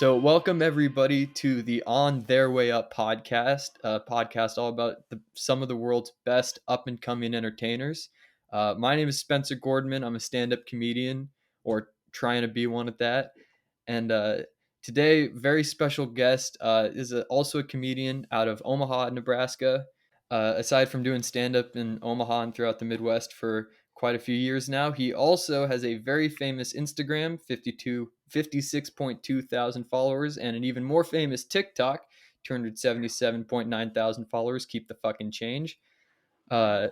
So, welcome everybody to the On Their Way Up podcast, a podcast all about some of the world's best up and coming entertainers. My name is Spencer Gordman. I'm a stand up comedian, or trying to be one at that. And today, very special guest is also a comedian out of Omaha, Nebraska. Aside from doing stand up in Omaha and throughout the Midwest for quite a few years now, he also has a very famous Instagram, 56.2 thousand followers, and an even more famous TikTok, 277.9 thousand followers. Keep the fucking change. Uh,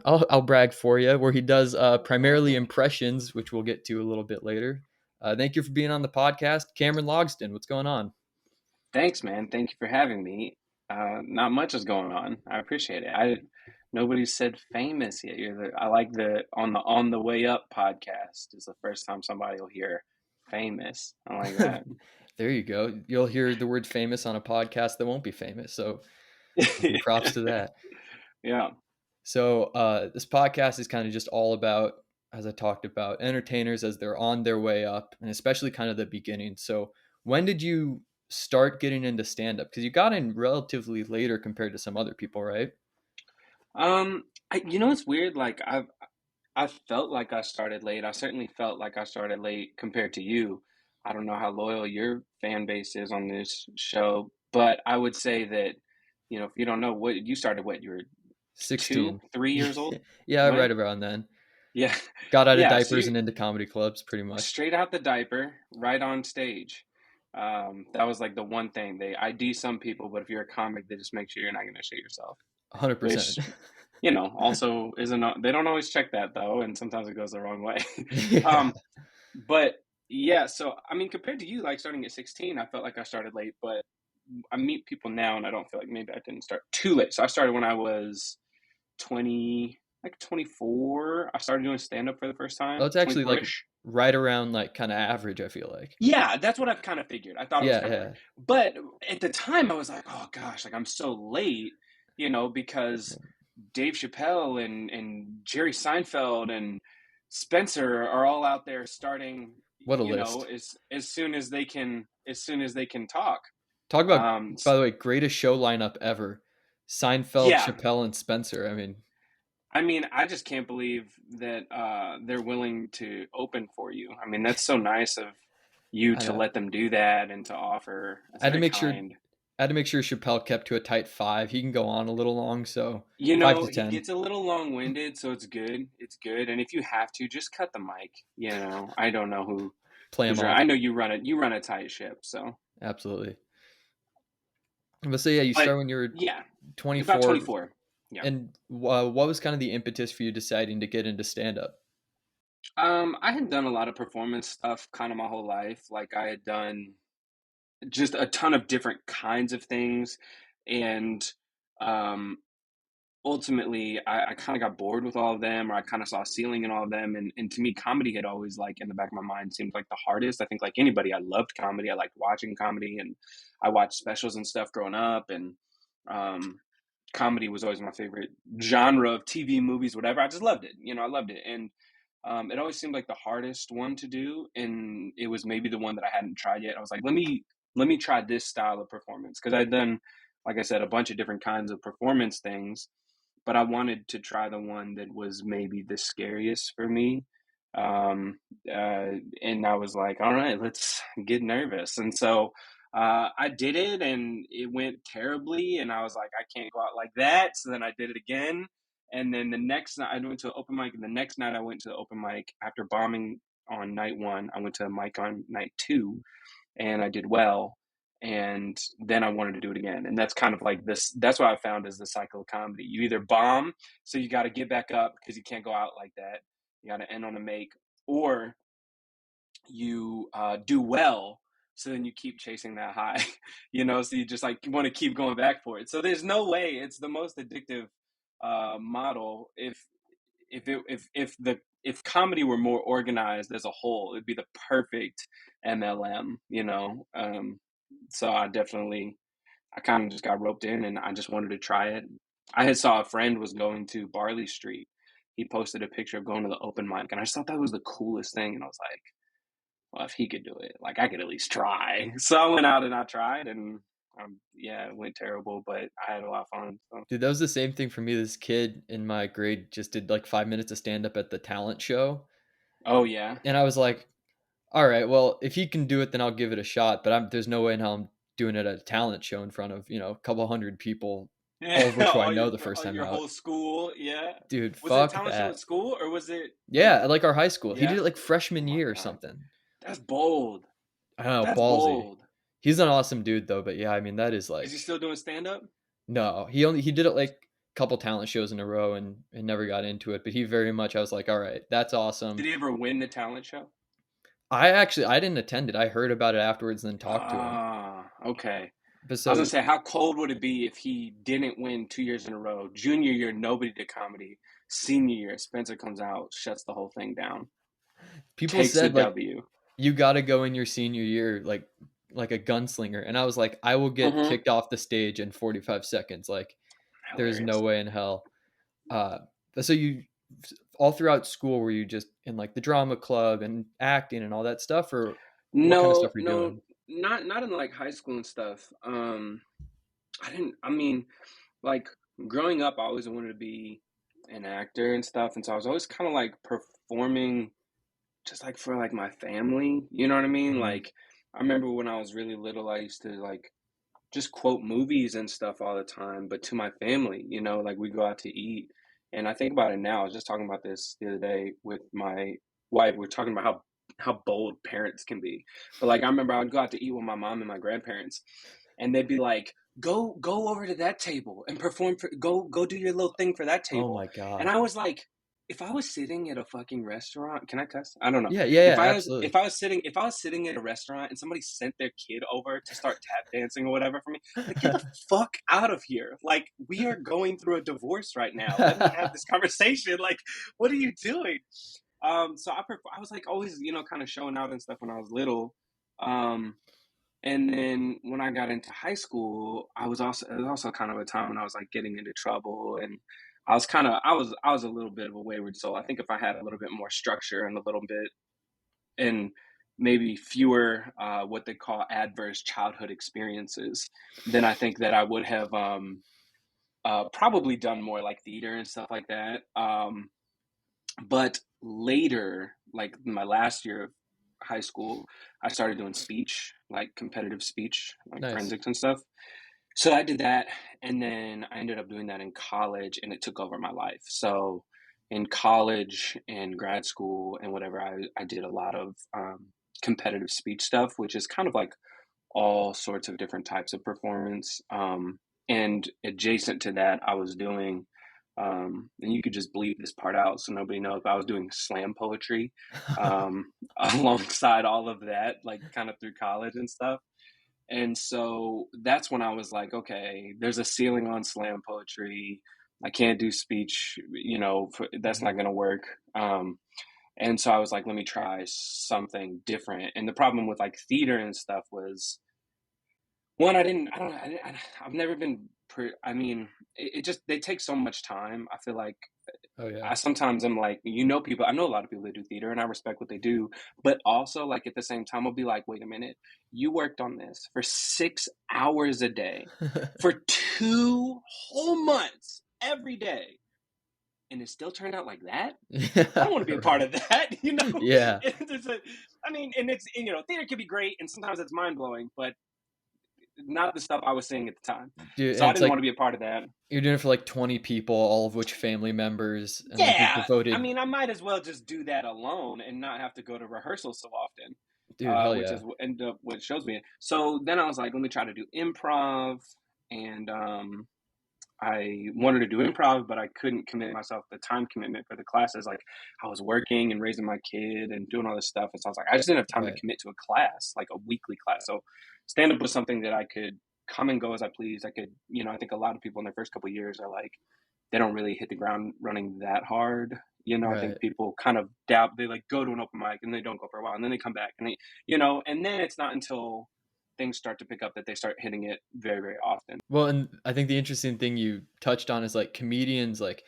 I'll brag for you, where he does primarily impressions, which we'll get to a little bit later. Thank you for being on the podcast, Cameron Logsdon. What's going on? Thanks, man. Thank you for having me. Not much is going on. I appreciate it. Nobody said famous yet. I like the on the way up podcast is the first time somebody will hear famous. I like that. There you go. You'll hear the word famous on a podcast that won't be famous. So props to that. Yeah. So this podcast is kind of just all about, as I talked about, entertainers as they're on their way up, and especially kind of the beginning. So when did you start getting into stand up? Because you got in relatively later compared to some other people, right? It's weird. I felt like I started late. I certainly felt like I started late compared to you. I don't know how loyal your fan base is on this show, but I would say that, if you don't know what you started, what you were 2, 16. 3 years old, Yeah, right? right around then. Yeah. Got out of Yeah. So diapers you and into comedy clubs pretty much. straight out the diaper, right on stage. That was like the one thing. They ID some people, but if you're a comic, they just make sure you're not going to shit yourself. 100%. Which, also isn't. They don't always check that though, and sometimes it goes the wrong way. Yeah. um, but yeah, so I mean, compared to you, like starting at 16, I felt like I started late, but I meet people now, and I don't feel like maybe I didn't start too late. So I started when I was 20, like 24. I started doing stand up for the first Well, time, it's actually like 24-ish. right around like kind of average, I feel like. Yeah, that's what I've kind of figured. I thought it was Yeah, kind of right. yeah. But at the time, I was like, oh gosh, like I'm so late, because Dave Chappelle and Jerry Seinfeld and Spencer are all out there starting, What a list. as soon as they can, talk. Talk about, Um, by the way, greatest show lineup ever. Seinfeld, yeah, Chappelle, and Spencer. I mean, I mean, I just can't believe that they're willing to open for you. I mean, that's so nice of you I to know. let them do that and to offer. It's I had to very make sure kind. I had to make sure Chappelle kept to a tight 5. He can go on a little long, so 5 to He 10. gets a little long-winded, so it's good. It's good. And if you have to, just cut the mic. I don't know Play him who's off. I know you run a tight ship, so. Absolutely. But so yeah, you But start when you were yeah, about 24. 24. Yeah. And what was kind of the impetus for you deciding to get into stand up? I had done a lot of performance stuff kind of my whole life. Like I had done just a ton of different kinds of things, and um ultimately I kind of got bored with all of them, or I kind of saw a ceiling in all of them. And to me, comedy had always, like, in the back of my mind, seemed like the hardest. I think, like anybody, I loved comedy. I liked watching comedy, and I watched specials and stuff growing up. And um, comedy was always my favorite genre of TV, movies, whatever. I just loved it. I loved it. And it always seemed like the hardest one to do. And it was maybe the one that I hadn't tried yet. I was like, let me try this style of performance. Cause I'd done, like I said, a bunch of different kinds of performance things, but I wanted to try the one that was maybe the scariest for me. Um, and I was like, all right, let's get nervous. And so I did it, and it went terribly. And I was like, I can't go out like that. So then I did it again. And then the next night I went to an open mic. And the next night I went to the open mic after bombing on night one. I went to a mic on night two, and I did well. And then I wanted to do it again. And that's kind of like this. That's what I found is the cycle of comedy. You either bomb, so you got to get back up because you can't go out like that. You got to end on a make, or you do well. So then you keep chasing that high, so you just like want to keep going back for it. So there's no way. It's the most addictive model. If comedy were more organized as a whole, it'd be the perfect MLM, so I kind of just got roped in, and I just wanted to try it. I had saw a friend was going to Barley Street. He posted a picture of going to the open mic, and I just thought that was the coolest thing. And I was well, if he could do it, like I could at least try. So I went out and I tried, and yeah, it went terrible, but I had a lot of fun. So. Dude, that was the same thing for me. This kid in my grade just did like 5 minutes of stand up at the talent show. Oh yeah. And I was like, all right, well, if he can do it, then I'll give it a shot. But there's no way in hell I'm doing it at a talent show in front of, a couple hundred people, all of which who I know the first All time your out. whole school, yeah. Dude, Was it a fuck talent show at that. school or was it Yeah, at like our high school. He did yeah? it like Oh freshman my year or god. something. That's bold. I don't know, That's ballsy. bold. He's an awesome dude though, but yeah, I mean that is Is he like still doing stand up? no, he did it like a couple talent shows in a row and never got into it. But he very much I was like, all right, that's Did awesome. he ever win the talent show? I didn't attend it. I heard about it afterwards and then talked to him. Ah, okay. But I was gonna so say, how cold would it be if he didn't win 2 years in a row? Junior year, nobody did comedy. Senior year, Spencer comes out, shuts the whole thing down, people takes the said like W. you got to go in your senior year like a gunslinger, and I was like, I will get Mm-hmm. kicked off the stage in 45 seconds. Like there's no Hilarious. way in hell. Uh, so you all throughout school were you just in like the drama club and acting and all that stuff, or what kind of No, stuff were you no, doing? not in like high school and stuff. I didn't. I mean, like growing up, I always wanted to be an actor and stuff, and so I was always kind of like performing, just like for like my family. You know what I mean? Mhm. Like I remember when I was really little, I used to like just quote movies and stuff all the time, but to my family, like we go out to eat. And I think about it now. I was just talking about this the other day with my wife. We're talking about how bold parents can be. But like I remember I would go out to eat with my mom and my grandparents, and they'd be like, go over to that table and perform for go do your little thing for that Oh table. my And god. I was like, if I was sitting at a fucking restaurant, can I cuss? I don't know. Yeah, yeah, yeah, absolutely. If I was sitting at a restaurant and somebody sent their kid over to start tap dancing or whatever for me, like get the fuck out of here. Like we are going through a divorce right now. Let me have this conversation. Like what are you doing? So I was like always, kind of showing out and stuff when I was little. Um, and then when I got into high school, it was also kind of a time when I was like getting into trouble, and I was a little bit of a wayward soul. I think if I had a little bit more structure and a little bit and maybe fewer what they call adverse childhood experiences, then I think that I would have probably done more like theater and stuff like that. But later, like my last year of high school, I started doing speech, like competitive speech, like Nice. forensics and stuff. So I did that, and then I ended up doing that in college, and it took over my life. So in college and grad school and whatever, I did a lot of competitive speech stuff, which is kind of like all sorts of different types of performance. And adjacent to that, I was doing, and you could just bleep this part out so nobody knows, but I was doing slam poetry alongside all of that, like kind of through college and stuff. And so that's when I was like, okay, there's a ceiling on slam poetry. I can't do speech, that's not Mhm. going to work. And so I was like, let me try something different. And the problem with like theater and stuff was one, I don't know, I've never been, I mean, it just, they take so much time. I feel like Oh yeah. I sometimes I'm like, people, I know a lot of people that do theater and I respect what they do, but also like at the same time, I'll be like, wait a minute, you worked on this for 6 hours a day for 2 whole months every day, and it still turned out like that. I Yeah, don't want to be a part right. of that, Yeah. There's I mean, and theater can be great, and sometimes it's mind blowing, but not the stuff I was seeing at the time. Dude, So and I it's didn't want like to be a part of that. you're doing it for like 20 people, all of which family members, and like you've Yeah, I devoted mean, I might as well just do that alone and not have to go to rehearsal so often, dude, hell which yeah. is what ended up what shows me. So then I was like, let me try to do improv, and I wanted to do improv, but I couldn't commit myself the time commitment for the classes. Like I was working and raising my kid and doing all this stuff, and so I was like, I just didn't have time to Right. commit to a class, like a weekly class. So stand up was something that I could come and go as I please. I could, I think a lot of people in their first couple of years are like they don't really hit the ground running that hard. I think Right. people kind of doubt. They like go to an open mic and they don't go for a while, and then they come back and and then it's not until things start to pick up that they start hitting it very, very often. Well, and I think the interesting thing you touched on is like comedians, like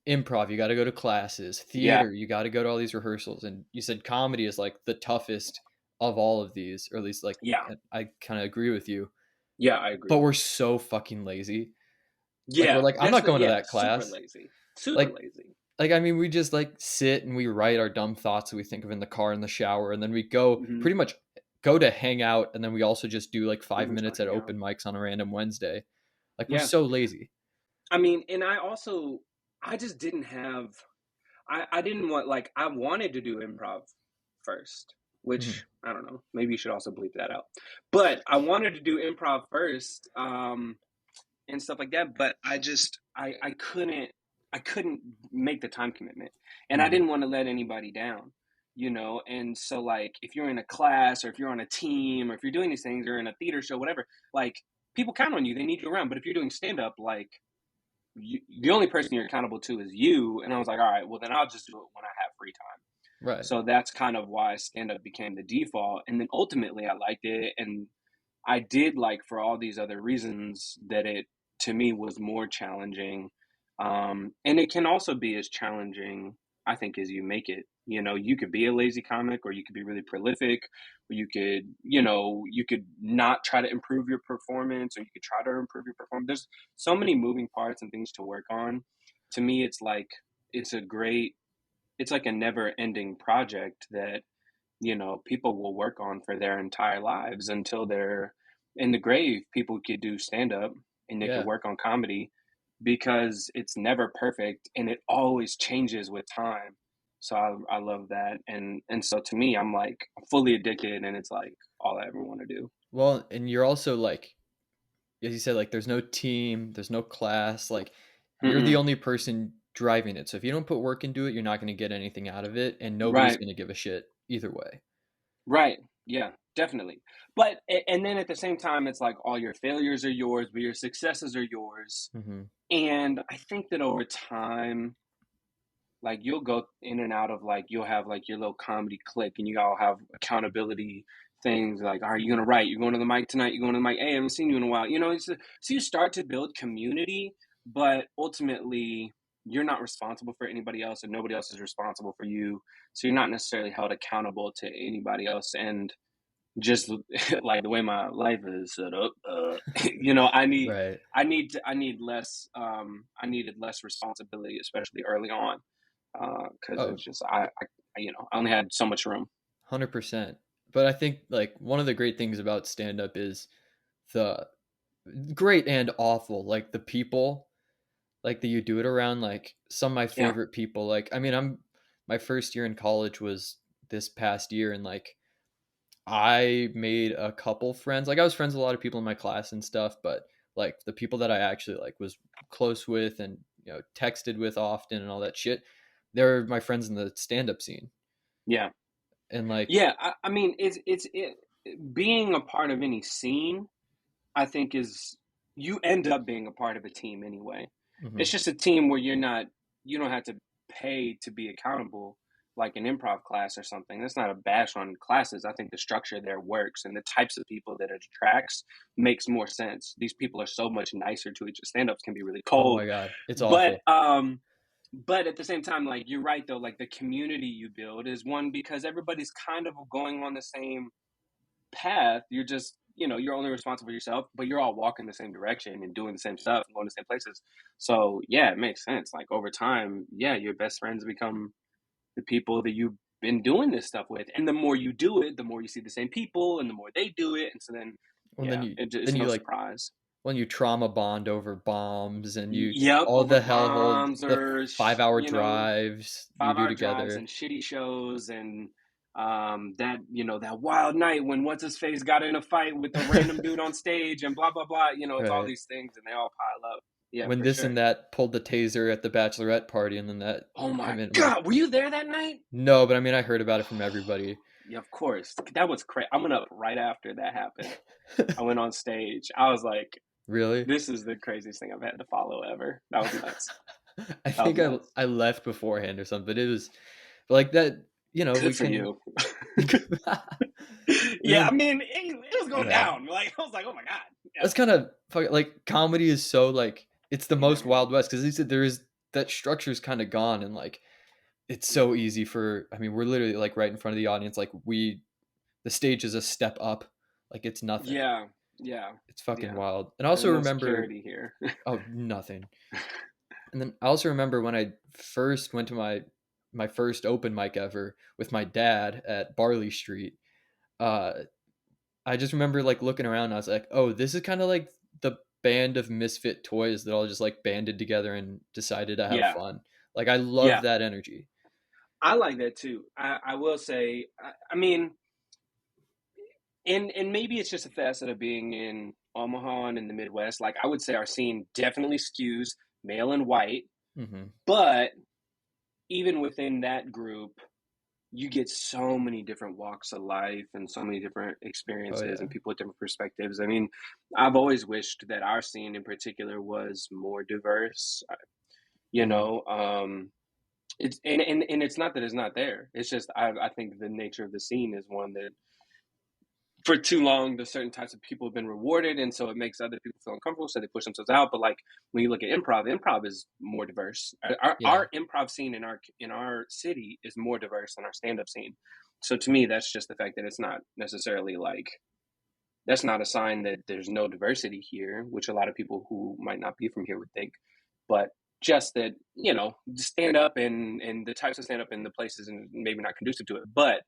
improv, you got to go to classes, Yeah, theater, you got to go to all these rehearsals. And you said comedy is like the toughest, of all of these, or at least like Yeah. I kind of agree with you. Yeah, I But agree. we're so fucking lazy. Like we're Yeah, like, I'm that's not the going to yeah, that super class. lazy. Super Like lazy. I mean, we just like sit and we write our dumb thoughts that we think of in the car in the shower, and then we go Mhm. pretty much go to hang out, and then we also just do like Pretty five much go minutes at hang out. open mics on a random Wednesday. Like we're Yeah. so lazy. I mean, and I just didn't have I didn't want like I wanted to do improv first, Mhm. which I don't know, maybe you should also bleep that out. But I wanted to do improv first, and stuff like that, but I couldn't make the time commitment. And I Mhm. didn't want to let anybody down, and so like if you're in a class or if you're on a team or if you're doing these things or in a theater show, whatever, like people count on you, they need you around. But if you're doing stand up, like the only person you're accountable to is you. And I was like, all right, well then I'll just do it when I have free time. Right. So that's kind of why stand up became the default. And then ultimately I liked it, and I did like for all these other reasons that it to me was more challenging. And it can also be as challenging, I think, as you make it. You could be a lazy comic, or you could be really prolific, or you could not try to improve your performance, or you could try to improve your performance. There's so many moving parts and things to work on. To me, it's a great, it's like a never ending project that people will work on for their entire lives until they're in the grave. People could do stand up and they could Yeah. work on comedy because it's never perfect and it always changes with time. So I love that. And so to me, I'm like fully addicted, and it's like all I ever want to do. Well, and you're also like, as you said, like there's no team, there's no class, like you're the Mm-mm. only person driving it. So if you don't put work into it, you're not going to get anything out of it, and nobody's Right. going to give a shit either way. Right. Yeah, definitely. But and then at the same time, it's like all your failures are yours, but your successes are yours. Hmm. And I think that over time, like you'll go in and out of like you'll have like your little comedy clique, and you all have accountability things like, are you gonna write? You're going to the mic tonight, you're going to the mic, hey, I haven't seen you in a while. So you start to build community, but ultimately you're not responsible for anybody else, and nobody else is responsible for you. So you're not necessarily held accountable to anybody else. And just like the way my life is set up, I need Right. I needed less responsibility, especially early on, because Oh, it's just I only had so much room. 100%. But I think like one of the great things about stand up is the great and awful, like the people like that you do it around, like some of my Yeah, favorite people. Like I mean, I'm my first year in college was this past year, and like I made a couple friends. Like I was friends with a lot of people in my class and stuff, but like the people that I actually like was close with and texted with often and all that shit, they're my friends in the stand up scene. yeah, And like yeah. I mean, being a part of any scene, I think is you end up being a part of a team anyway. It's mhm. just a team where you don't have to pay to be accountable like an improv class or something. That's not a bash on classes. I think the structure there works, and the types of people that it attracts makes more sense. These people are so much nicer to each other. Stand-ups can be really Oh cold, my god, it's but awful. but at the same time, like you're right though, like the community you build is one because everybody's kind of going on the same path. You're just, you're only responsible for yourself, but you're all walking the same direction and doing the same stuff and going to the same places. So yeah, it makes sense. Like over time, yeah, your best friends become the people that you've been doing this stuff with. And the more you do it, the more you see the same people and the more they do it. And so then, Well, yeah, it's then no you like surprise. when you trauma bond over bombs and you Yep, all over the hellhole bombs the or 5 hour drives you do 5 hour drives together. and shitty shows, and that that wild night when what's his face got in a fight with a random dude on stage and blah blah blah. It's all Right. these things and they all pile up. Yeah, When for this sure. and that pulled the taser at the bachelorette party, and then that Oh I my mean, like, god, were you there that night? no, but I mean, I heard about it from everybody. Yeah, of course. That was crazy. I went up right after that happened. I went on stage. I was like, Really? this is the craziest thing I've had to follow ever. That was nuts. I That was think I nuts. I left beforehand or something, but it was like that, we Good for can you. and Yeah, I then mean, it was going yeah. down. Like I was like, oh my god. Yeah. That's kind of like comedy is so like it's the It most never ends. Wild West because he said there is that structure is kind of gone and like it's so easy for I mean we're literally like right in front of the audience like we the stage is a step up. Like it's nothing. Yeah, yeah, It's fucking yeah. wild. And I There's also no remember, security here. oh, nothing. And then I also remember when I first went to my first open mic ever with my dad at Barley Street. Uh, I just remember like looking around. And I was like, oh, this is kind of like the band of misfit toys that all just like banded together and decided to have Yeah, fun. Like I love yeah. that energy. I like that too. I will say, I mean, and maybe it's just a facet of being in Omaha and in the Midwest. Like I would say, our scene definitely skews male and white, Hmm. but even within that group, you get so many different walks of life and so many different Oh experiences and yeah. people with different perspectives. I mean, I've always wished that our scene in particular was more diverse. You Hmm. know, it's and it's not that it's not there. It's just I think the nature of the scene is one that for too long the certain types of people have been rewarded, and so it makes other people feel uncomfortable, so they push themselves out. But like when you look at improv is more diverse. Yeah. Our improv scene in our city is more diverse than our stand-up scene. So to me, that's just the fact that it's not necessarily like that's not a sign that there's no diversity here, which a lot of people who might not be from here would think. But just that, stand up and the types of stand up in the places and maybe not conducive to it. But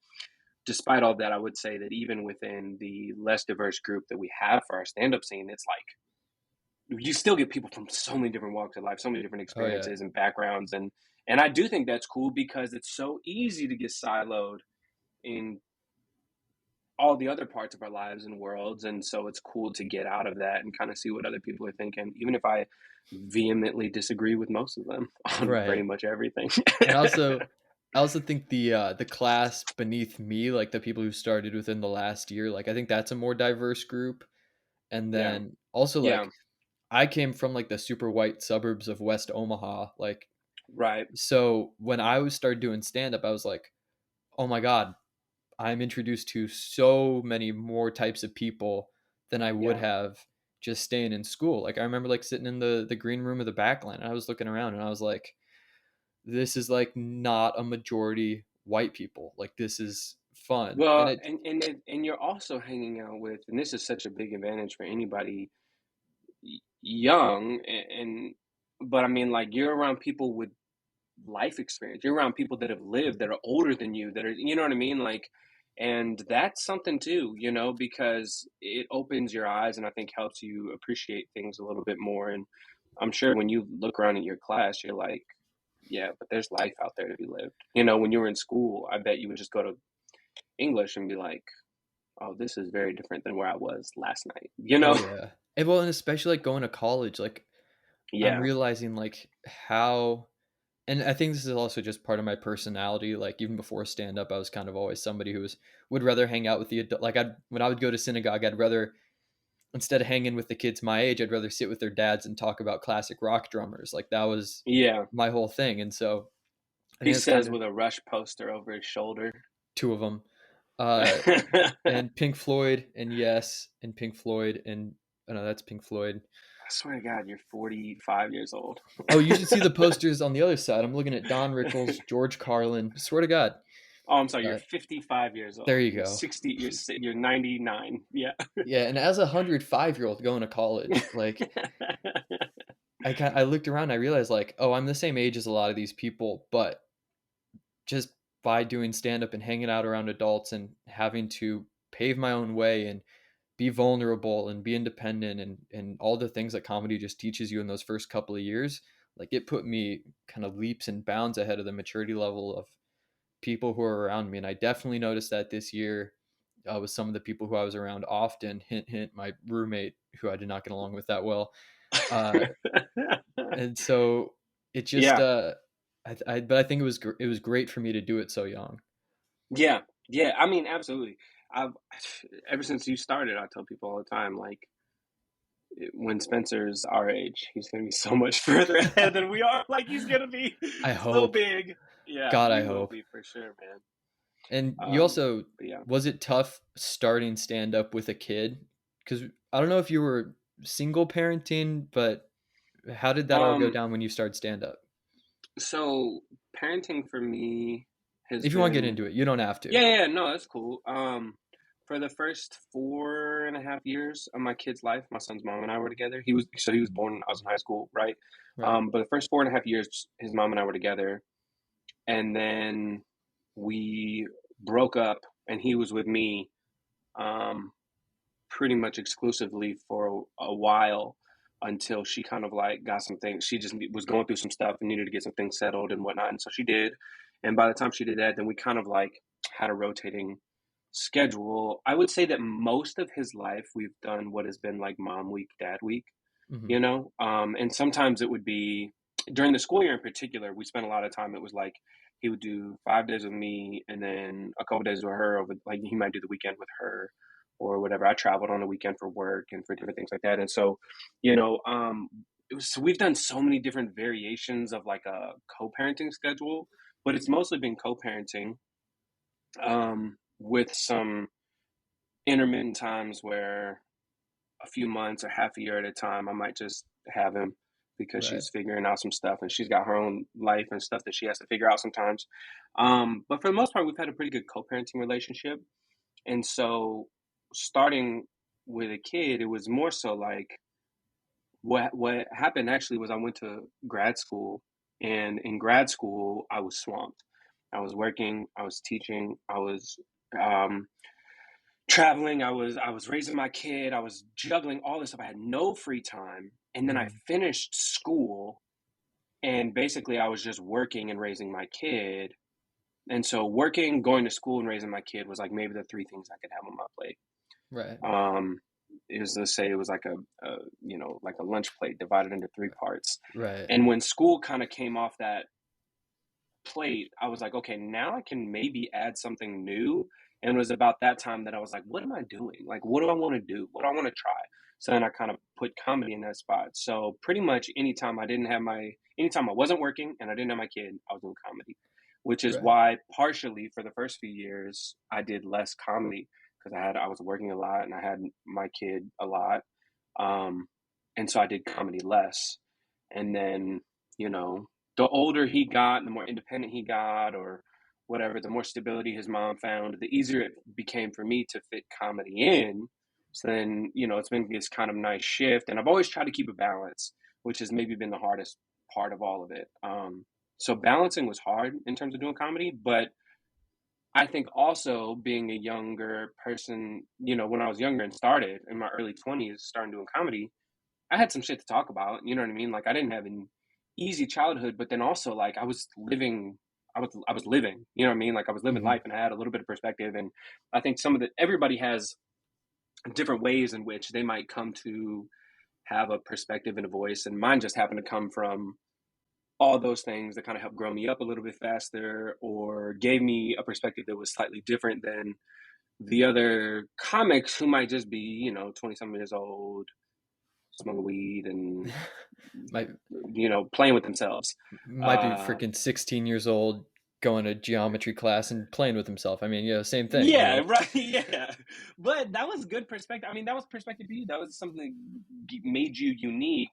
despite all that, I would say that even within the less diverse group that we have for our stand up scene, it's like you still get people from so many different walks of life, so many different Oh yeah. experiences and backgrounds. And I do think that's cool because it's so easy to get siloed in all the other parts of our lives and worlds. And so it's cool to get out of that and kind of see what other people are thinking, even if I vehemently disagree with most of them on pretty Right. much everything. And I also think the class beneath me, like the people who started within the last year, like I think that's a more diverse group. And Yeah. then also Yeah. like I came from like the super white suburbs of West Omaha. Like Right. so when I was started doing stand up, I was like, "Oh my god, I'm introduced to so many more types of people than I would Yeah. have just staying in school." Like I remember like sitting in the green room of the backline and I was looking around and I was like, this is like not a majority white people. Like this is fun. And Well, it and you're also hanging out with, and this is such a big advantage for anybody young, but I mean, like you're around people with life experience. You're around people that have lived, that are older than you, that are, you know what I mean? Like, and that's something too, because it opens your eyes and I think helps you appreciate things a little bit more. And I'm sure when you look around at your class, you're like, yeah, but there's life out there to be lived. When you were in school, I bet you would just go to English and be like, oh, this is very different than where I was last night, oh yeah. And well, and especially like going to college, like I'm Yeah. realizing like how and I think this is also just part of my personality. Like even before stand up, I was kind of always somebody who was would rather hang out with the adult. Like I when I would go to synagogue, I'd rather instead of hanging with the kids my age, I'd rather sit with their dads and talk about classic rock drummers. Like that was Yeah. my whole thing. And so I He think that's kind says of with a Rush poster over his shoulder. two of them. Uh, I and Pink Floyd and Yes and Pink Floyd and oh no, that's Pink Floyd. swear to God, you're 45 years old. Oh, you should see the posters on the other side. I'm looking at Don Rickles, George Carlin. Swear to God. Oh, I'm sorry. You're Uh, 55 years there old. you You're go. 60. You're 99. Yeah. Yeah, and as a 105-year-old going to college, like I looked around, I realized like, oh, I'm the same age as a lot of these people, but just by doing stand up and hanging out around adults and having to pave my own way and be vulnerable and be independent and all the things that comedy just teaches you in those first couple of years, like it put me kind of leaps and bounds ahead of the maturity level of people who are around me. And I definitely noticed that this year with some of the people who I was around often. Hint, hint, my roommate, who I did not get along with that well. Uh, and so it just, Yeah. but I think it was great for me to do it so young. Yeah. Yeah. I mean, absolutely. I've ever since you started, I tell people all the time, like when Spencer's our age, he's gonna be so much further ahead than we are. Like he's gonna be I so hope, big. Yeah, God, I you will hope. be for sure, man. And you also, But yeah. was it tough starting stand up with a kid? Because I don't know if you were single parenting, but how did that all go Um, down when you started stand up? so parenting for me has If you want to get been into it, you don't have to. yeah, yeah, no, that's cool. for the first 4.5 years of my kid's life, my son's mom and I were together. He was born, I was in high school, right? Right. But the first 4.5 years, his mom and I were together, and then we broke up, and he was with me um, pretty much exclusively for a while until she kind of like got some things. She just was going through some stuff and needed to get some things settled and whatnot, and so she did. And by the time she did that, then we kind of like had a rotating schedule. I would say that most of his life we've done what has been like mom week, dad week, Hmm. and sometimes it would be during the school year in particular, we spent a lot of time. It was like he would do 5 days with me and then a couple days with her over, like he might do the weekend with her or whatever. I traveled on the weekend for work and for different things like that. And so, so we've done so many different variations of like a co-parenting schedule, but it's mostly been co-parenting with some intermittent times where a few months or half a year at a time, I might just have him because Right. she's figuring out some stuff and she's got her own life and stuff that she has to figure out sometimes. But for the most part, we've had a pretty good co-parenting relationship. And so starting with a kid, it was more so like what happened actually was I went to grad school, and in grad school I was swamped. I was working, I was teaching, I was um, traveling, I was raising my kid, I was juggling all this stuff. I had no free time. And then I Hmm. finished school, and basically I was just working and raising my kid. And so working, going to school, and raising my kid was like maybe the three things I could have on my plate. Right. Um it was, let's say, it was like like a lunch plate divided into three parts. Right. And when school kind of came off that plate, I was like, okay, now I can maybe add something new. And it was about that time that I was like, what am I doing? Like, what do I want to do? What do I want to try? So then I kind of put comedy in that spot. So pretty much anytime I wasn't working and I didn't have my kid, I was doing comedy, which is Right. why partially for the first few years I did less comedy because I was working a lot and I had my kid a lot. Um, and so I did comedy less. And then, you know, the older he got, the more independent he got, or whatever, the more stability his mom found, the easier it became for me to fit comedy in. So then, it's been this kind of nice shift. And I've always tried to keep a balance, which has maybe been the hardest part of all of it. So balancing was hard in terms of doing comedy, but I think also being a younger person, when I was younger and started in my early 20s, starting doing comedy, I had some shit to talk about. You know what I mean? Like I didn't have an easy childhood, but then also like I was living. You know what I mean? Like I was living Hmm. life, and I had a little bit of perspective. And I think everybody has different ways in which they might come to have a perspective and a voice. And mine just happened to come from all those things that kind of helped grow me up a little bit faster, or gave me a perspective that was slightly different than the other comics who might just be 20 something years old, smoking weed and might playing with themselves. might be Uh, freaking 16 years old going to geometry class and playing with himself. I mean, same thing. yeah, right, yeah. But that was good perspective. I mean, that was perspective for you. That was something that made you unique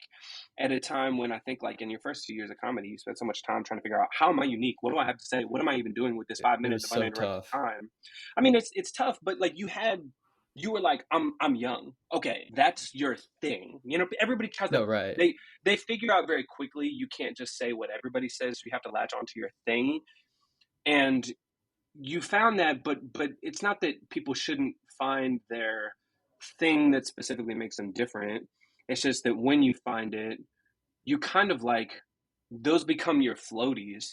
at a time when I think, like, in your first few years of comedy, you spent so much time trying to figure out how am I unique? What do I have to say? What am I even doing with this It, five it minutes was of so uninterrupted tough. time? I mean, it's tough, but like you were like, I'm young. Okay, that's your thing. Everybody tries to No, right. they figure out very quickly you can't just say what everybody says. So you have to latch onto your thing. And you found that, but it's not that people shouldn't find their thing that specifically makes them different. It's just that when you find it, you kind of like those become your floaties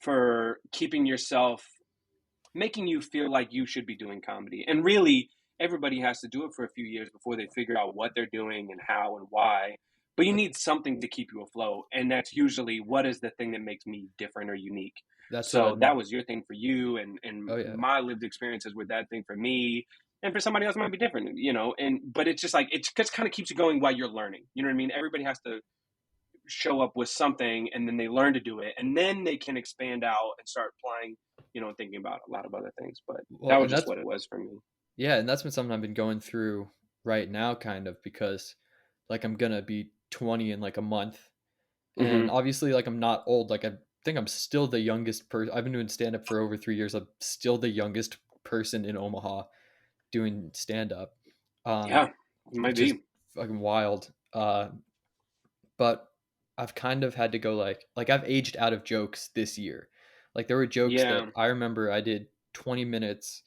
for keeping yourself, making you feel like you should be doing comedy. And really, everybody has to do it for a few years before they figure out what they're doing and how and why. But you need something to keep you afloat. And that's usually what is the thing that makes me different or unique. That's what So that I'm. was your thing for you, and Oh yeah. my lived experiences were that thing for me. And for somebody else it might be different. And but it's just like it just kind of keeps you going while you're learning. You know what I mean? Everybody has to show up with something, and then they learn to do it, and then they can expand out and start applying, and thinking about a lot of other things. But that Well, was and just that's what it was for me. yeah, and that's been something I've been going through right now, kind of because, like, I'm gonna be 20 in like a month, and Hmm. obviously, like, I'm not old. Like, I think I'm still the youngest person. I've been doing stand up for over 3 years. I'm still the youngest person in Omaha doing stand up, Yeah, um, it might which is be. fucking wild. But I've kind of had to go like I've aged out of jokes this year. Like there were jokes that Yeah. I remember I did 20 minutes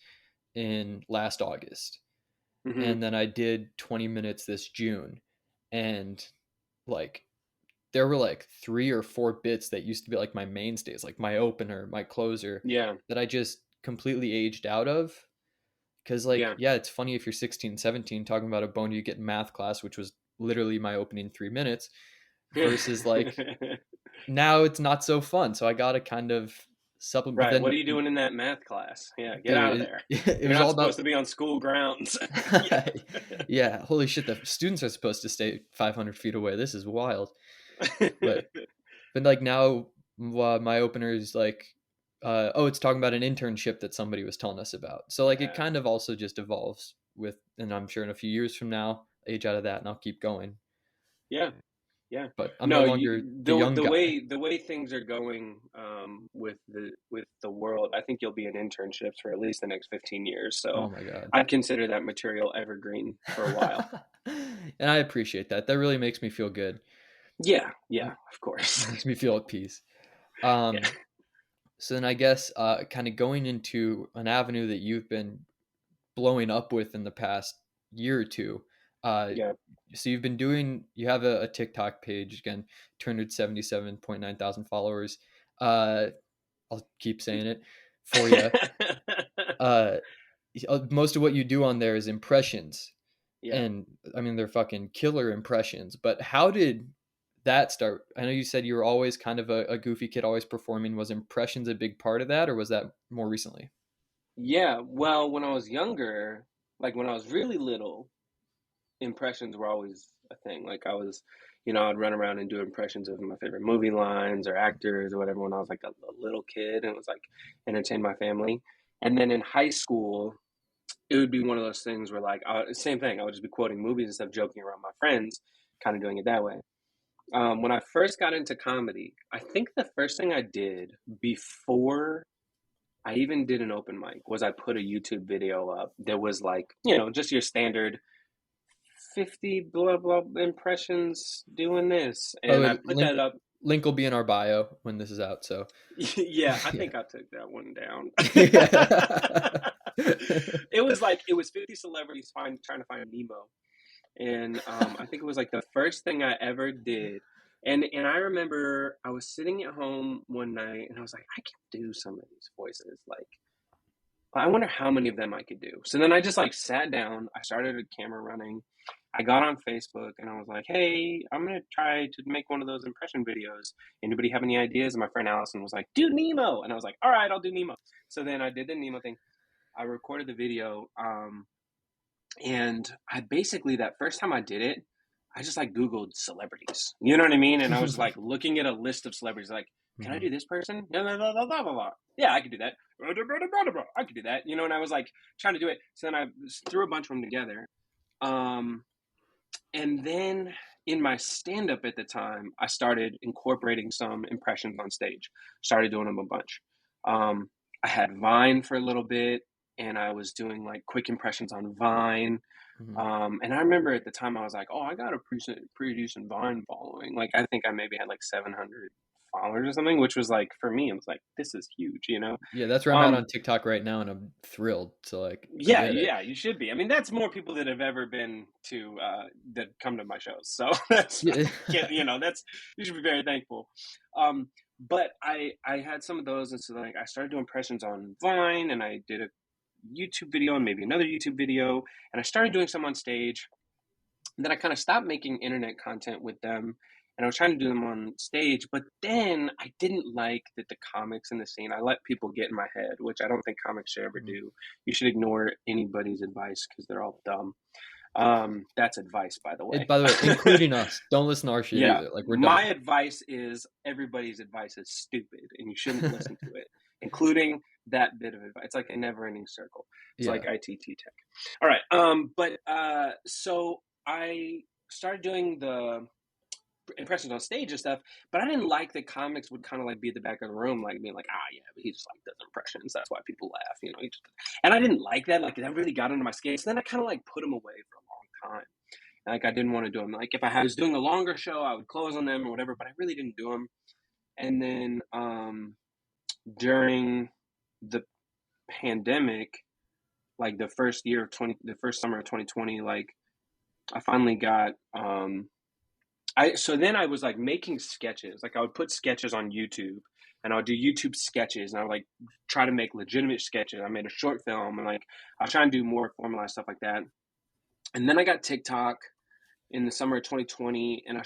in last August, Hmm. and then I did 20 minutes this June, and like there were like 3 or 4 bits that used to be like my mainstays, like my opener, my closer, Yeah. that I just completely aged out of. Because like Yeah. yeah, it's funny if you're 16, 17 talking about a bone you get in math class, which was literally my opening 3 minutes, versus like now it's not so fun. So I gotta kind of supplement. But Right. What then, are you doing in that math class? Yeah, get out of dude, there. it You're was not all supposed about. to be on school grounds yet. Yeah, holy shit, the students are supposed to stay 500 feet away. This is wild. But like now, my opener is like, oh, it's talking about an internship that somebody was telling us about. So like it Yeah. kind of also just evolves with, and I'm sure in a few years from now, age out of that and I'll keep going. Yeah. Yeah. But I'm no No, longer the young guy. the way things are going with the world, I think you'll be in internships for at least the next 15 years. Oh So my god. I'd consider that material evergreen for a while. And I appreciate that. That really makes me feel good. Yeah, yeah, of course. Makes me feel at peace. Yeah. Um, so then I guess kind of going into an avenue that you've been blowing up with in the past year or two. Uh, Yeah. so you have a TikTok page again, 277.9 thousand followers. Uh, I'll keep saying it for you. Uh, most of what you do on there is impressions, Yeah. and I mean they're fucking killer impressions. But how did that start? I know you said you were always kind of a goofy kid, always performing. Was impressions a big part of that, or was that more recently? Yeah, well, when I was younger, like when I was really little, impressions were always a thing. Like I'd run around and do impressions of my favorite movie lines or actors or whatever when I was like a little kid and it was like entertain my family. And then in high school, it would be one of those things where like same thing. I would just be quoting movies instead of joking around my friends, kind of doing it that way. When I first got into comedy, I think the first thing I did before I even did an open mic was I put a YouTube video up. There was like, just your standard 50 blah blah impressions doing this. By the And I way, put that up. link will be in our bio when this is out. So Yeah, I yeah. think I took that one down. Yeah. It was 50 celebrities trying to find Nemo. And I think it was like the first thing I ever did. And I remember I was sitting at home one night and I was like, I can do some of these voices. Like I wonder how many of them I could do. So then I just like sat down, I started a camera running. I got on Facebook and I was like, hey, I'm gonna try to make one of those impression videos. Anybody have any ideas? And my friend Allison was like, do Nemo. And I was like, all right, I'll do Nemo. So then I did the Nemo thing. I recorded the video. And I basically, that first time I did it, I just like Googled celebrities. You know what I mean? And I was like looking at a list of celebrities, like, can I Mhm. do this person? No, no, no, no, blah, blah, blah. Yeah, I could do that. I could do that. And I was like trying to do it. So then I threw a bunch of them together. Um, and then in my stand up at the time, I started incorporating some impressions on stage, started doing them a bunch. Um, I had Vine for a little bit, and I was doing like quick impressions on Vine. Mhm. And I remember at the time I was like, oh, I got a pretty decent Vine following. Like, I think I maybe had like 700 followers or something, which was like, for me, it was like, this is huge. Yeah, that's where I'm at Um, on TikTok right now, and I'm thrilled. So like, I yeah, get it. yeah, you should be. I mean, that's more people that have ever been to that come to my shows. So that's Yeah. that's you should be very thankful. But I had some of those, and so like I started doing impressions on Vine, and I did a YouTube video and maybe another YouTube video, and I started doing some on stage. And then I kind of stopped making internet content with them, and I was trying to do them on stage. But then I didn't like that the comics in the scene. I let people get in my head, which I don't think comics should ever Mhm. do. You should ignore anybody's advice because they're all dumb. That's advice, by the way. By the way, including us, don't listen to our shit Yeah, either. Like we're my dumb. advice is everybody's advice is stupid, and you shouldn't listen to it, including that bit of advice. It's like a never-ending circle. It's like Yeah. ITT tech. All right, but so I started doing impressions on stage and stuff. But I didn't like that comics would kind of like be at the back of the room, like being like, yeah, but he just like does impressions. That's why people laugh, you know. And I didn't like that. Like that really got under my skin. So then I kind of like put them away for a long time. Like I didn't want to do them. Like if I was doing a longer show, I would close on them or whatever. But I really didn't do them. And then during the pandemic, like the first summer of 2020, like I finally got so then I was like making sketches. Like I would put sketches on YouTube and I would do YouTube sketches and I would like try to make legitimate sketches. I made a short film and like I was trying to do more formalized stuff like that. And then I got TikTok in the summer of 2020 and I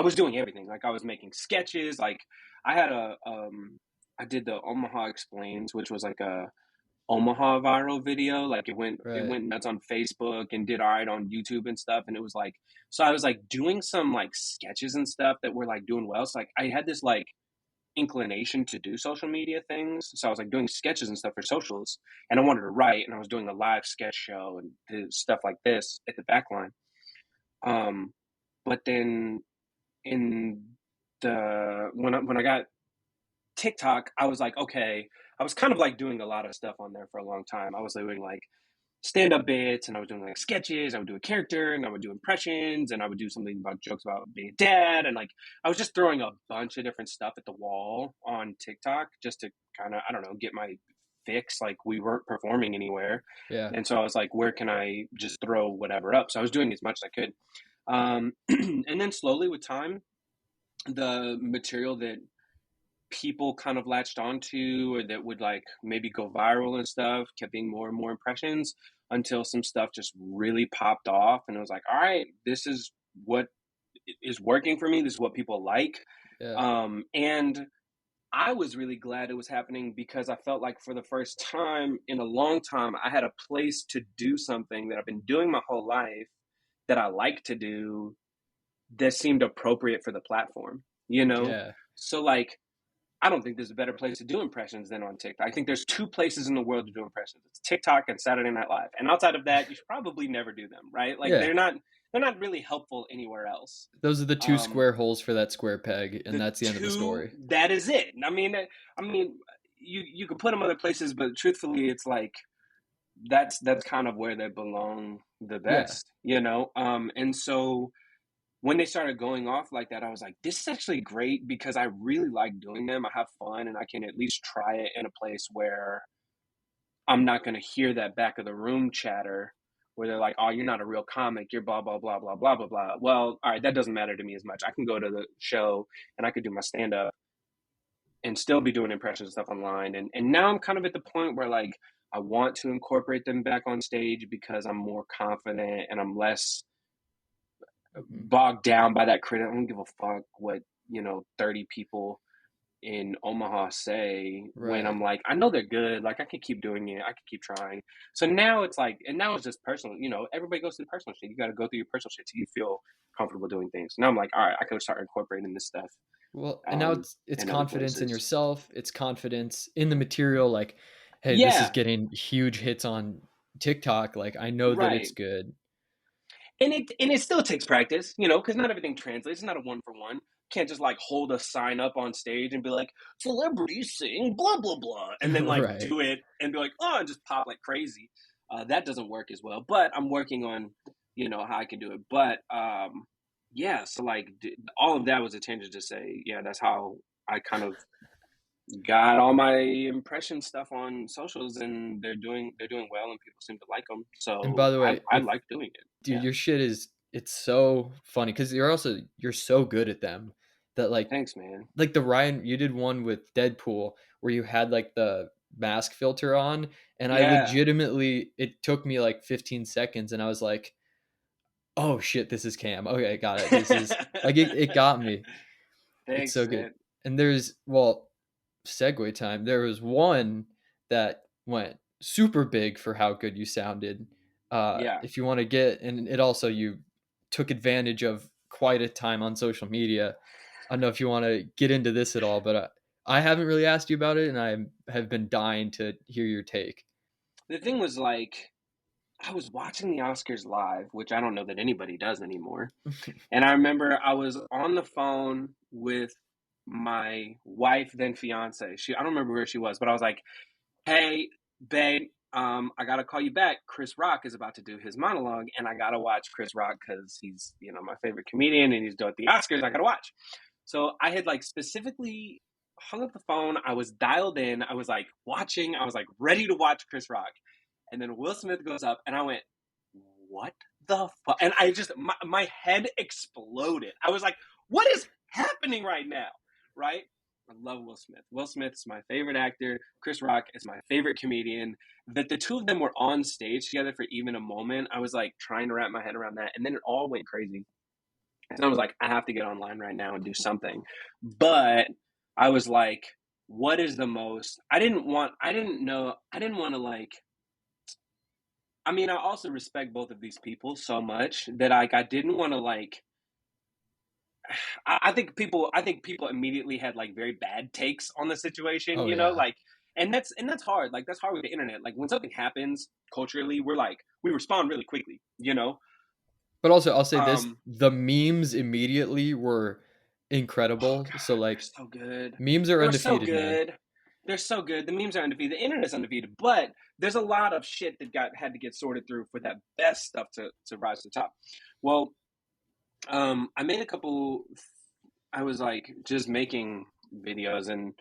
was doing everything. Like I was making sketches. Like I had I did the Omaha Explains, which was like a Omaha viral video. Like it Right. went nuts on Facebook and did all right on YouTube and stuff. And it was like, so I was like doing some like sketches and stuff that were like doing well. So like I had this like inclination to do social media things. So I was like doing sketches and stuff for socials and I wanted to write and I was doing a live sketch show and did stuff like this at the backline. Um, but then in when I got TikTok, I was like, okay, I was kind of like doing a lot of stuff on there for a long time. I was doing like stand up bits and I was doing like sketches. I would do a character and I would do impressions and I would do something about jokes about being a dad. And like I was just throwing a bunch of different stuff at the wall on TikTok just to kind of, I don't know, get my fix. Like we weren't performing anywhere. Yeah. And so I was like, where can I just throw whatever up? So I was doing as much as I could. And then slowly with time, the material that people kind of latched onto or that would like maybe go viral and stuff kept being more and more impressions until some stuff just really popped off and it was like, all right, this is what is working for me, this is what people like. Yeah. And I was really glad it was happening because I felt like for the first time in a long time I had a place to do something that I've been doing my whole life that I like to do that seemed appropriate for the platform, you know. Yeah. So like I don't think there's a better place to do impressions than on TikTok. I think there's two places in the world to do impressions. It's TikTok and Saturday Night Live. And outside of that, you should probably never do them, right? Like Yeah. they're not really helpful anywhere else. Those are the two Um square holes for that square peg, and the that's the end of the two story. that is it. I mean you could put them other places, but truthfully it's like that's kind of where they belong the Yeah. best, you know? And so when they started going off like that, I was like, this is actually great because I really like doing them. I have fun and I can at least try it in a place where I'm not going to hear that back of the room chatter where they're like, oh, you're not a real comic. You're blah, blah, blah, blah, blah, blah, blah. Well, all right, that doesn't matter to me as much. I can go to the show and I could do my stand up and still be doing impressions and stuff online. And now I'm kind of at the point where like I want to incorporate them back on stage because I'm more confident and I'm less Mhm. bogged down by that critic. I don't give a fuck what, 30 people in Omaha say when Right. I'm like, I know they're good. Like I can keep doing it. I can keep trying. So now it's like, and now it's just personal. Everybody goes through personal shit. You got to go through your personal shit so you feel comfortable doing things. Now I'm like, all right, I can start incorporating this stuff Well, and now it's in other confidence in places. yourself, it's confidence in the material, like, "Hey, this is Yeah, getting huge hits on TikTok, like, I know that it's right. good." And it still takes practice, because not everything translates. It's not a one for one. Can't just like hold a sign up on stage and be like, celebrities sing blah blah blah, and then like Right. do it and be like, oh, and just pop like crazy. That doesn't work as well. But I'm working on, how I can do it. But yeah, so like all of that was a tangent to say, yeah, that's how I kind of got all my impression stuff on socials, and they're doing well, and people seem to like them. And by So the I way, I if like doing it. dude, Yeah, your shit is it's so funny because you're so good at them that, thanks, man. like the Ryan you did one with Deadpool where you had, like, the mask filter on, and I Yeah. legitimately it took me, like, 15 seconds, and I was like, "Oh, shit, this is Cam. Okay, got it. This is" like, it got me. It's Thanks, so good. man. And segue time. There was one that went super big for how good you sounded. Yeah. If you want to get, and it also you took advantage of quite a time on social media. I don't know if you want to get into this at all, but I haven't really asked you about it, and I have been dying to hear your take. The thing was like, I was watching the Oscars live, which I don't know that anybody does anymore. And I remember I was on the phone with my wife, then fiance. I don't remember where she was, but I was like, "Hey, babe, I gotta call you back. Chris Rock is about to do his monologue, and I gotta watch Chris Rock because he's, my favorite comedian, and he's doing the Oscars. I gotta watch." So I had like specifically hung up the phone. I was dialed in. I was like watching. I was like ready to watch Chris Rock, and then Will Smith goes up, and I went, "What the fuck?" And I just my head exploded. I was like, "What is happening right now?" Right? I love Will Smith. Will Smith is my favorite actor. Chris Rock is my favorite comedian. That the two of them were on stage together for even a moment, I was like trying to wrap my head around that, and then it all went crazy. And I was like, I have to get online right now and do something. But I was like, what is the most? I didn't want to like. I mean, I also respect both of these people so much that like I didn't want to like. I think people immediately had like very bad takes on the situation, Oh yeah. like, and that's hard. Like that's hard with the internet. Like when something happens culturally, we respond really quickly. But also, I'll say this: Um, the memes immediately were oh incredible. So god, they're like, so good. memes are They were so undefeated, man. good. They're so good. The memes are undefeated. The internet's undefeated, but there's a lot of shit that got had to get sorted through for that best stuff to rise to the top. Well, I made a couple. I was like just making videos and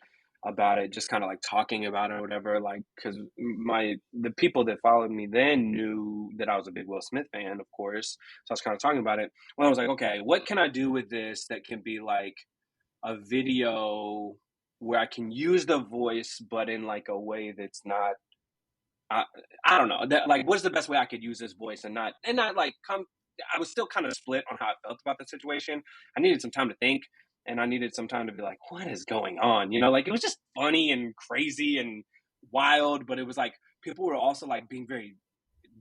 about it, just kind of like talking about it or whatever. Like, because the people that followed me then knew that I was a big Will Smith fan, of course. So I was kind of talking about it. Well, I was like, okay, what can I do with this that can be like a video where I can use the voice, but in like a way that's not. I, I don't know that like what's the best way I could use this voice and not like come. I was still kind of split on how I felt about the situation. I needed some time to think, and I needed some time to be like, what is going on? Like it was just funny and crazy and wild, but it was like people were also like being very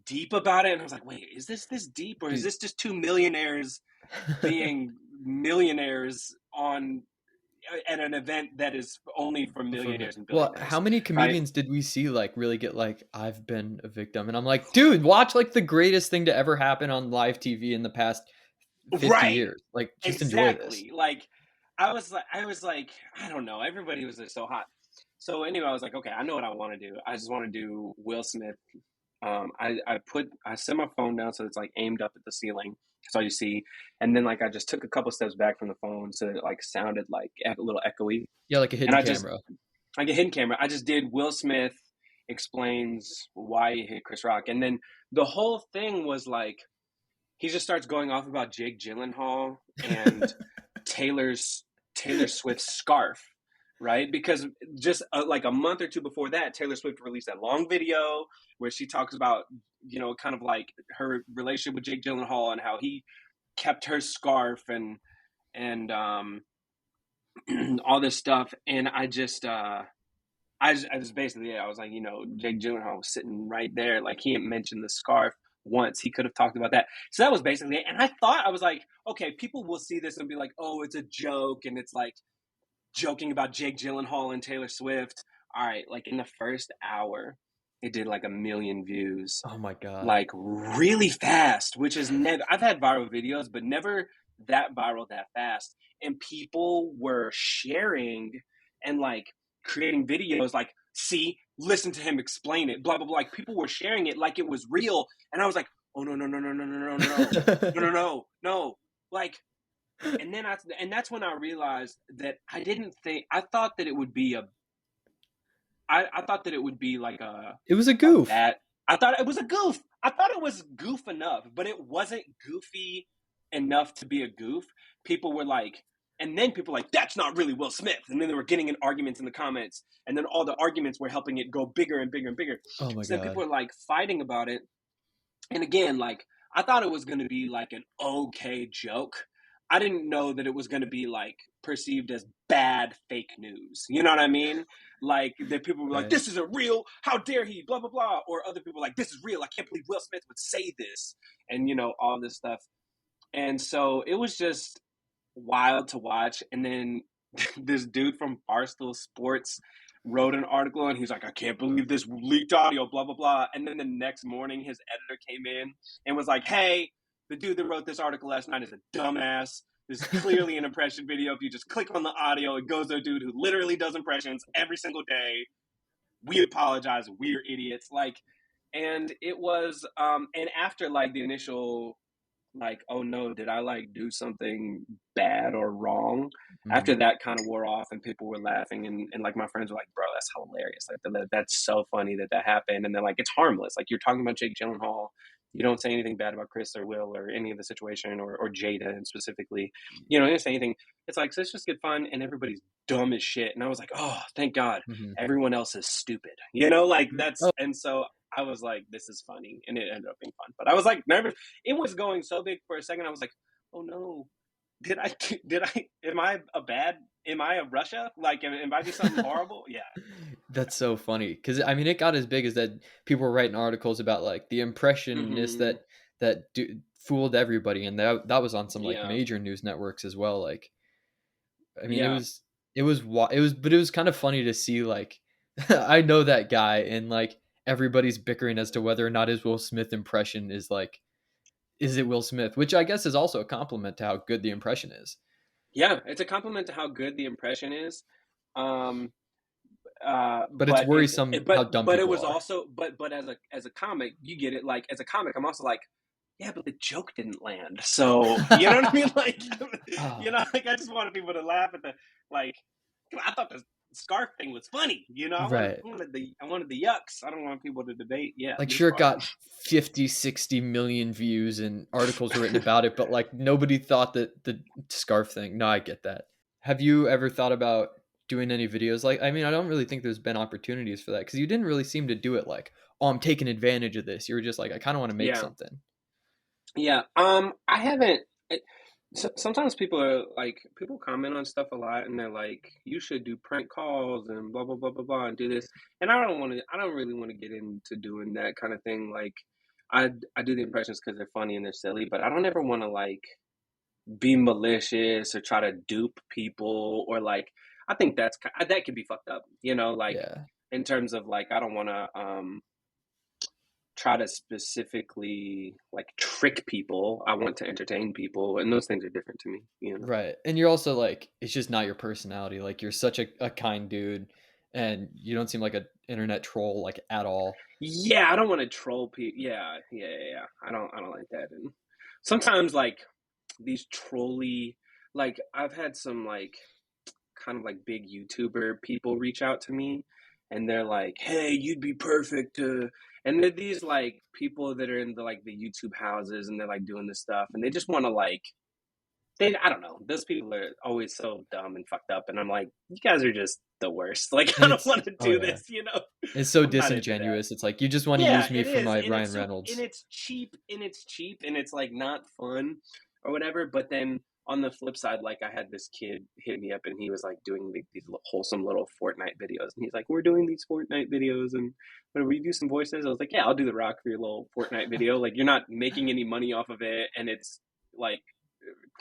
deep about it, and I was like, wait, is this deep or is Dude. this just two millionaires being millionaires on at an event that is only for millionaires and Well, how billionaires, many right? comedians did we see like really get like I've been a victim? And I'm like, dude, watch like the greatest thing to ever happen on live TV in the past 50 Right. years. Like just enjoy this. Exactly. Like I was like, I don't know. Everybody was just so hot. So anyway, I was like, okay, I know what I want to do. I just want to do Will Smith. I set my phone down so it's like aimed up at the ceiling. That's all you see. And then like I just took a couple steps back from the phone so it like sounded like a little echoey. Yeah, like a And hidden camera. I get hidden camera. I just did Will Smith explains why he hit Chris Rock. And then the whole thing was like he just starts going off about Jake Gyllenhaal and Taylor's Taylor Swift's scarf, right? Because just like a month or two before that, Taylor Swift released that long video where she talks about kind of like her relationship with Jake Gyllenhaal and how he kept her scarf and all this stuff, and I just basically, yeah, I was like, Jake Gyllenhaal was sitting right there. Like, he hadn't mentioned the scarf once. He could have talked about that. So that was basically it. And I thought, I was like, okay, people will see this and be like, oh, it's a joke. And it's like joking about Jake Gyllenhaal and Taylor Swift. All right. Like, in the first hour, it did like 1 million views, Oh my god. like really fast, which is never, I've had viral videos, but never that viral that fast. And people were sharing and like creating videos like, see, listen to him explain it, blah, blah, blah. Like people were sharing it like it was real. And I was like, oh, no, no, no, no, no, no, no, no, no, no, no, no, no. Like, and that's when I realized that I thought that it would be I thought that it would be like It was a a goof. bad. I thought it was a goof. I thought it was goof enough, but it wasn't goofy enough to be a goof. People were like, and then people were like, that's not really Will Smith. And then they were getting in arguments in the comments, and then all the arguments were helping it go bigger and bigger and bigger. Oh my So then people god. were like fighting about it. And again, like I thought it was going to be like an okay joke. I didn't know that it was going to be like perceived as bad fake news. You know what I mean? Like that people were like, Right. "This isn't real. How dare he?" Blah blah blah. Or other people were like, "This is real. I can't believe Will Smith would say this," and all this stuff. And so it was just wild to watch. And then this dude from Barstool Sports wrote an article and he's like, I can't believe this leaked audio, blah, blah, blah. And then the next morning, his editor came in and was like, hey, the dude that wrote this article last night is a dumbass. This is clearly an impression video. If you just click on the audio, it goes to a dude who literally does impressions every single day. We apologize. We're idiots. Like, and it was, and after like the initial, like, oh no, did I like do something bad or wrong? After Mhm. that kind of wore off and people were laughing and like my friends were like, bro, that's hilarious. Like that's so funny that that happened. And they're like, it's harmless. Like you're talking about Jake Gyllenhaal. You don't say anything bad about Chris or Will or any of the situation or Jada and specifically, you know, you don't say anything. It's like, so it's just good fun and everybody's dumb as shit. And I was like, oh, thank God. Mhm. Everyone else is stupid. You know, like that's, Oh, and so I was like, this is funny. And it ended up being fun. But I was like nervous. It was going so big for a second. I was like, oh no, did I, am I a Russia? Like, am I do something horrible? Yeah. that's so funny because I mean, it got as big as that people were writing articles about like the impressionists Hmm. fooled everybody, and that was on some like Yeah. major news networks as well. Like, I mean, Yeah. but it was kind of funny to see like I know that guy, and like everybody's bickering as to whether or not his Will Smith impression is like is it Will Smith, which I guess is also a compliment to how good the impression is. Yeah. It's a compliment to how good the impression is. Um, But it's but worrisome how dumb but it people was are. also, but as a comic, you get it. Like, as a comic, I'm also like, yeah, but the joke didn't land. So, you know what I mean? Like, you Ah, know, like I just wanted people to laugh at the, like, I thought the scarf thing was funny. You know, right. I wanted the yucks. I don't want people to debate. Yeah, Like, this sure, it part. got 50, 60 million views and articles were written about it, but like nobody thought that the scarf thing. No, I get that. Have you ever thought about doing any videos? Like, I mean, I don't really think there's been opportunities for that because you didn't really seem to do it like, oh, I'm taking advantage of this. You were just like, I kind of want to make Yeah, something. yeah. I haven't. Sometimes people are like, people comment on stuff a lot, and they're like, "You should do prank calls and blah blah blah blah blah and do this." And I don't want to. I don't really want to get into doing that kind of thing. Like, I do the impressions because they're funny and they're silly, but I don't ever want to like be malicious or try to dupe people or like. I think that could be fucked up. You know, like Yeah. in terms of like, I don't want to try to specifically like trick people. I want to entertain people, and those things are different to me. You know. Right. And you're also like, it's just not your personality. Like, you're such a kind dude and you don't seem like an internet troll like at all. Yeah, I don't want to troll people. Yeah, yeah, yeah, yeah. I don't like that. And sometimes like these trolly, like I've had some like kind of like big YouTuber people reach out to me, and they're like, "Hey, you'd be perfect to." And they're these like people that are in the like the YouTube houses, and they're like doing this stuff, and they just want to like I don't know. Those people are always so dumb and fucked up, and I'm like, you guys are just the worst. Like, I And don't it's, want to oh do yeah. this. You know, It's so I'm not into that. disingenuous. It's like, you just want to Yeah, use me it for is, my and Ryan it's so and Reynolds. it's cheap, and it's like not fun or whatever. But then on the flip side, like I had this kid hit me up, and he was like doing these wholesome little Fortnite videos, and he's like, "We're doing these Fortnite videos, and when we do some voices," I was like, "Yeah, I'll do the rock for your little Fortnite video. Like you're not making any money off of it, and it's like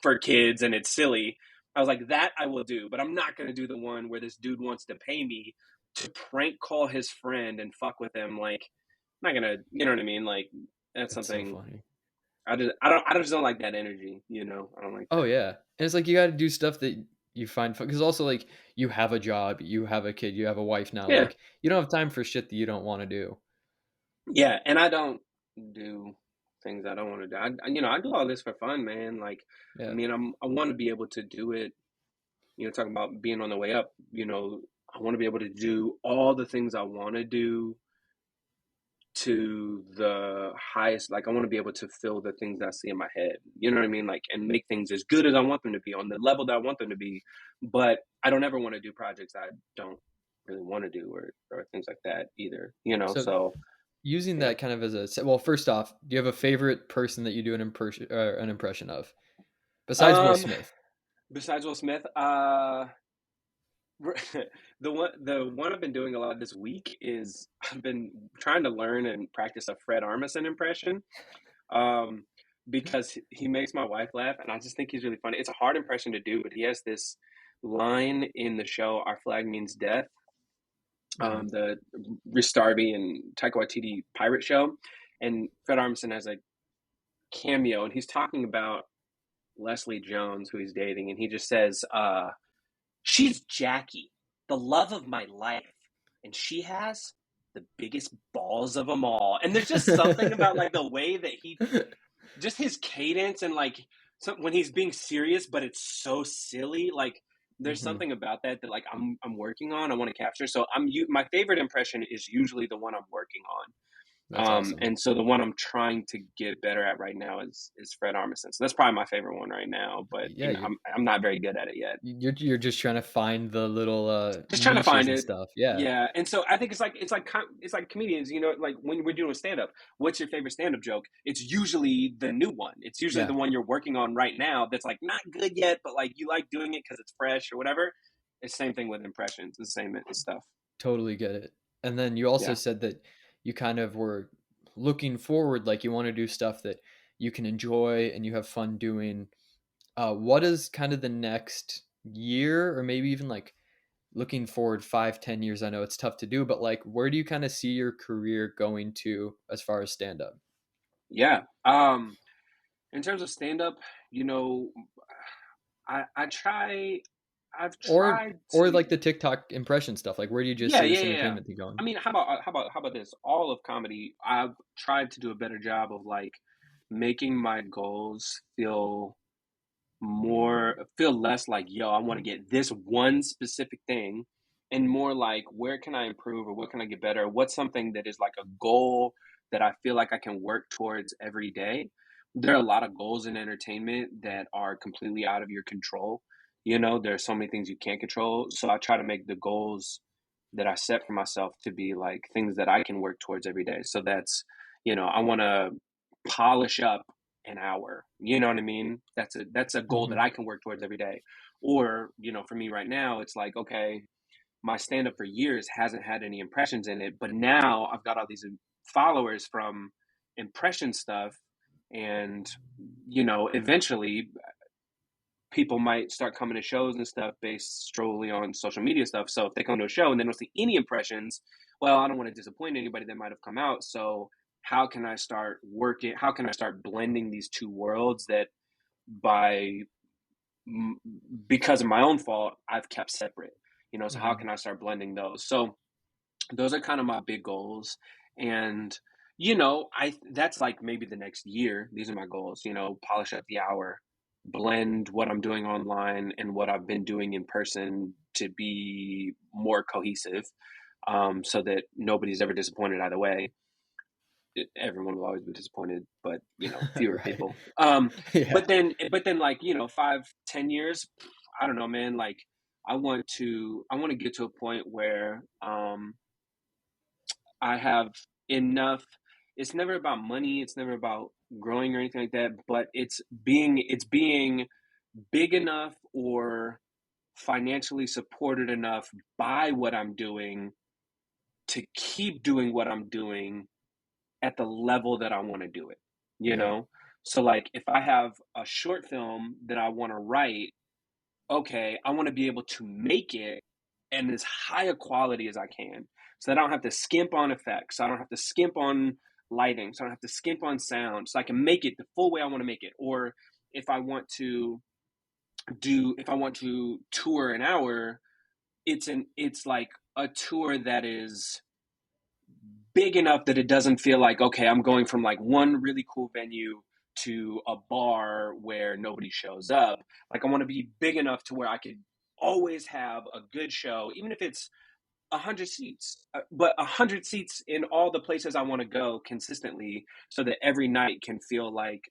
for kids, and it's silly." I was like, "That I will do, but I'm not gonna do the one where this dude wants to pay me to prank call his friend and fuck with him. Like, I'm not gonna, you know what I mean? Like, that's It's so something funny. I just don't like that energy. You know, I don't like Oh that. yeah. And it's like you got to do stuff that you find fun because also like you have a job, you have a kid, you have a wife now. Yeah, Like you don't have time for shit that you don't want to do. yeah, and I don't do things I don't want to do. You know, I do all this for fun, man. Like, I Yeah. mean, I want to be able to do it. You know, talking about being on the way up. You know, I want to be able to do all the things I want to do to the highest. Like I want to be able to fill the things I see in my head, you know what I mean, like, and make things as good as I want them to be on the level that I want them to be. But I don't ever want to do projects I don't really want to do, or things like that either, you know. So So using yeah. that kind of as well, first off, do you have a favorite person that you do an impression of besides Will um Smith? Besides Will Smith, the one I've been doing a lot this week is I've been trying to learn and practice a Fred Armisen impression, um, because he makes my wife laugh, and I just think he's really funny. It's a hard impression to do, but he has this line in the show, "Our flag means death," Mhm. the Ristarby and Taika Waititi pirate show, and Fred Armisen has a cameo, and he's talking about Leslie Jones, who he's dating, and he just says, "She's Jackie, the love of my life, and she has the biggest balls of them all." And there's just something about like the way that he, just his cadence and like when he's being serious, but it's so silly. Like there's Mhm. something about that like I'm working on. I want to capture. So my favorite impression is usually the one I'm working on. That's awesome. And so the one I'm trying to get better at right now is Fred Armisen. So that's probably my favorite one right now. But Yeah, I'm not very good at it yet. you're just trying to find the little Just trying to niches find and it. stuff. Yeah. Yeah, and so I think it's like comedians, like when we're doing stand up, what's your favorite stand up joke? It's usually the new one. It's usually the Yeah. one you're working on right now that's like not good yet, but like you like doing it because it's fresh or whatever. It's the same thing with impressions, the same stuff. Totally get it. And then you also Yeah. said that you kind of were looking forward, like you want to do stuff that you can enjoy and you have fun doing. What is kind of the next year, or maybe even like looking forward 5, 10 years? I know it's tough to do, but like where do you kind of see your career going to as far as stand up? Yeah. In terms of stand up, you know, I try I've Or tried or to. like the TikTok impression stuff. Like where do you just Yeah, see yeah, this yeah, yeah. entertainment thing I going? mean, how about this? All of comedy, I've tried to do a better job of like making my goals feel less like, yo, I want to get this one specific thing, and more like, where can I improve or what can I get better? What's something that is like a goal that I feel like I can work towards every day? There are a lot of goals in entertainment that are completely out of your control. There are so many things you can't control. So I try to make the goals that I set for myself to be like things that I can work towards every day. So I want to polish up an hour. You know what I mean? That's a goal that Hmm. I can work towards every day. Or, for me right now, it's like, okay, my stand up for years hasn't had any impressions in it, but now I've got all these followers from impression stuff, and eventually people might start coming to shows and stuff based solely on social media stuff. So if they come to a show and they don't see any impressions, well, I don't want to disappoint anybody that might have come out. So how can I start working? How can I start blending these two worlds that by because of my own fault I've kept separate? So how Hmm. can I start blending those? So those are kind of my big goals, and I that's like maybe the next year. These are my goals. Polish up the hour, blend what I'm doing online and what I've been doing in person to be more cohesive, so that nobody's ever disappointed either way. Everyone will always be disappointed, but fewer Right. people. Yeah. But then, like 5, 10 years, I don't know, man. Like I want to get to a point where I have enough. It's never about money. It's never about growing or anything like that. But it's being big enough or financially supported enough by what I'm doing to keep doing what I'm doing at the level that I want to do it. You Yeah. know. So like if I have a short film that I want to write, okay, I want to be able to make it in as high a quality as I can. So that I don't have to skimp on effects. So I don't have to skimp on lighting. So I don't have to skimp on sound. So I can make it the full way I want to make it. Or if I want to tour an hour, it's like a tour that is big enough that it doesn't feel like, okay, I'm going from like one really cool venue to a bar where nobody shows up. Like I want to be big enough to where I could always have a good show, even if it's 100 seats, but 100 seats in all the places I want to go consistently, so that every night can feel like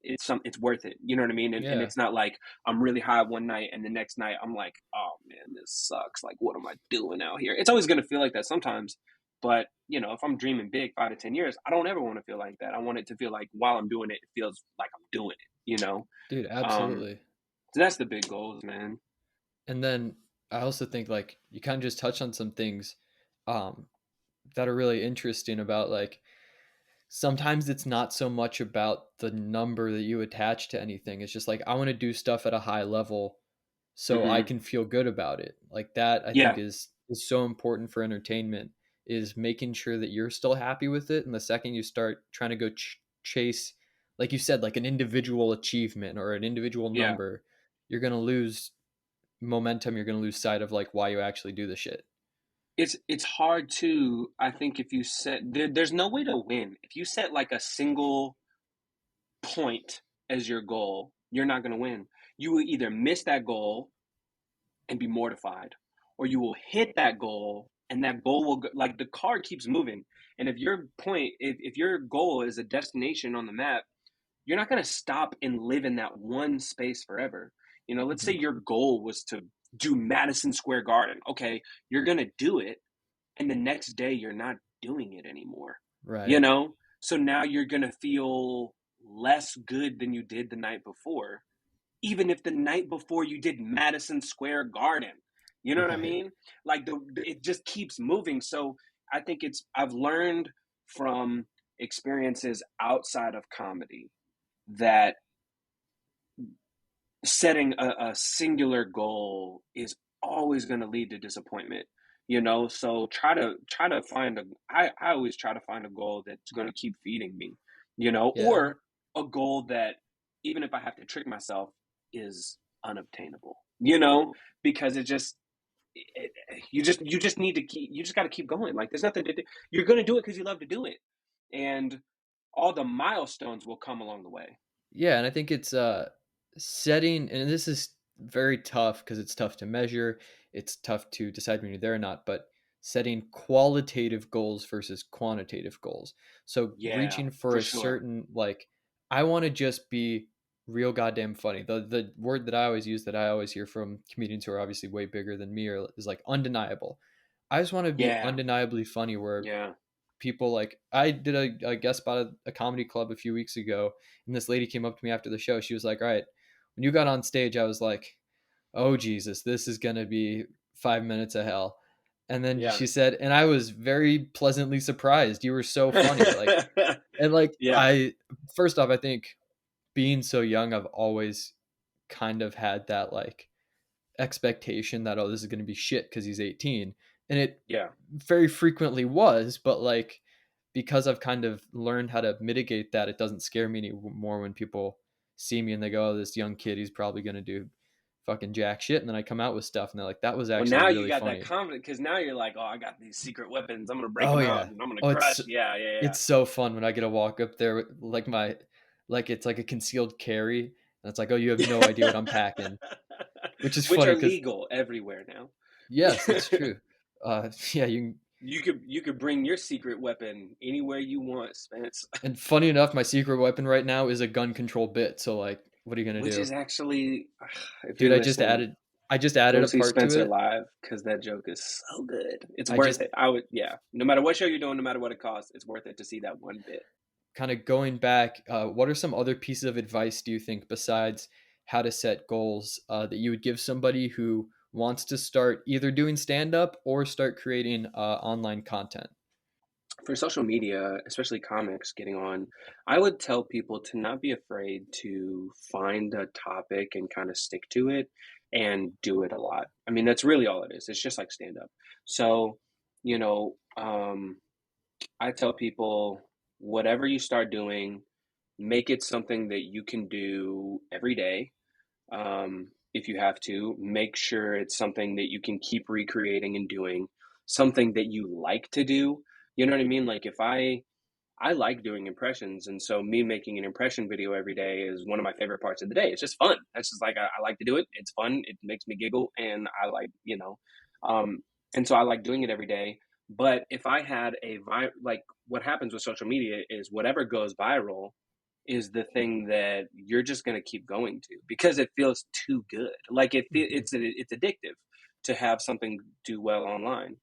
it's worth it. You know what I mean? And Yeah. it's not like I'm really high one night and the next night I'm like, oh man, this sucks. Like, what am I doing out here? It's always going to feel like that sometimes. But if I'm dreaming big 5 to 10 years, I don't ever want to feel like that. I want it to feel like while I'm doing it, it feels like I'm doing it. Dude, Um, absolutely. so that's the big goals, man. And then I also think like you kind of just touched on some things um that are really interesting about like sometimes it's not so much about the number that you attach to anything. It's just like I want to do stuff at a high level so I Hmm. can feel good about it. Like that I think Yeah. is so important for entertainment is making sure that you're still happy with it. And the second you start trying to go chase, like you said, like an individual achievement or an individual Yeah. number, you're going to lose momentum. You're going to lose sight of like why you actually do the shit. It's hard to, I think, if you set there's no way to win. If you set like a single point as your goal, you're not going to win. You will either miss that goal and be mortified, or you will hit that goal and that goal will go, like the card keeps moving. And if your point, if your goal is a destination on the map, you're not going to stop and live in that one space forever. You know, let's say Mhm. your goal was to do Madison Square Garden. Okay, you're going to do it, and the next day you're not doing it anymore. You Right. know? So now you're going to feel less good than you did the night before, even if the night before you did Madison Square Garden. You know what I Right. mean? Like it just keeps moving. So I think I've learned from experiences outside of comedy that setting a singular goal is always going to lead to disappointment, you know. So try to find a I always try to find a goal that's going to keep feeding me, you know, Yeah. or a goal that, even if I have to trick myself, is unobtainable, you know, because it, you just need to keep, you just got to keep going. Like there's nothing to do. You're going to do it because you love to do it, and all the milestones will come along the way. Yeah, and I think it's setting, and this is very tough because it's tough to measure, it's tough to decide when you're there or not, but setting qualitative goals versus quantitative goals. So Yeah, reaching for for a sure. certain like I want to just be real goddamn funny. The word that I always use that I always hear from comedians who are obviously way bigger than me is like undeniable. I just want to be Yeah. undeniably funny where Yeah. people like I did a guest spot at a comedy club a few weeks ago, and this lady came up to me after the show. She was like, all right, when you got on stage, I was like, oh Jesus, this is gonna be 5 minutes of hell. And then Yeah. she said, and I was very pleasantly surprised, you were so funny, like, and like Yeah. I first off, I think being so young, I've always kind of had that like expectation that, oh, this is going to be shit because he's 18, and it Yeah. very frequently was, but like because I've kind of learned how to mitigate that, it doesn't scare me anymore when people see me and they go, oh, this young kid, he's probably going to do fucking jack shit, and then I come out with stuff and they're like, that was Well, actually now you really got that funny. confidence because now you're like, oh, I got these secret weapons. I'm gonna break Oh them out yeah. and I'm gonna Oh, crush. Yeah. Yeah. Yeah. it's so fun when I get to walk up there with like my, like it's like a concealed carry, and it's like, oh, you have no idea what I'm packing, which is Which funny are because legal everywhere now. yes, that's true. Yeah, you. You could bring your secret weapon anywhere you want, Spence. And funny enough, my secret weapon right now is a gun control bit. So like, what are you gonna Which do, is actually, if dude? you're listening, I just added go a see part to Spencer it. live because that joke is so good. It's I worth just it. I would, yeah. No matter what show you're doing, no matter what it costs, it's worth it to see that one bit. kind of going back. What are some other pieces of advice do you think besides how to set goals that you would give somebody who wants to start either doing stand up or start creating online content? For social media, especially comics getting on, I would tell people to not be afraid to find a topic and kind of stick to it and do it a lot. I mean, that's really all it is. It's just like stand up. So, you know, I tell people, whatever you start doing, make it something that you can do every day. If you have to, make sure it's something that you can keep recreating and doing, something that you like to do. You know what I mean? Like if I like doing impressions, and so me making an impression video every day is one of my favorite parts of the day. It's just fun. That's just like I like to do it. It's fun. It makes me giggle, and I like, um, and so I like doing it every day. But if I had like what happens with social media is whatever goes viral is the thing that you're just going to keep going to because it feels too good. Like Mhm. it's addictive to have something do well online.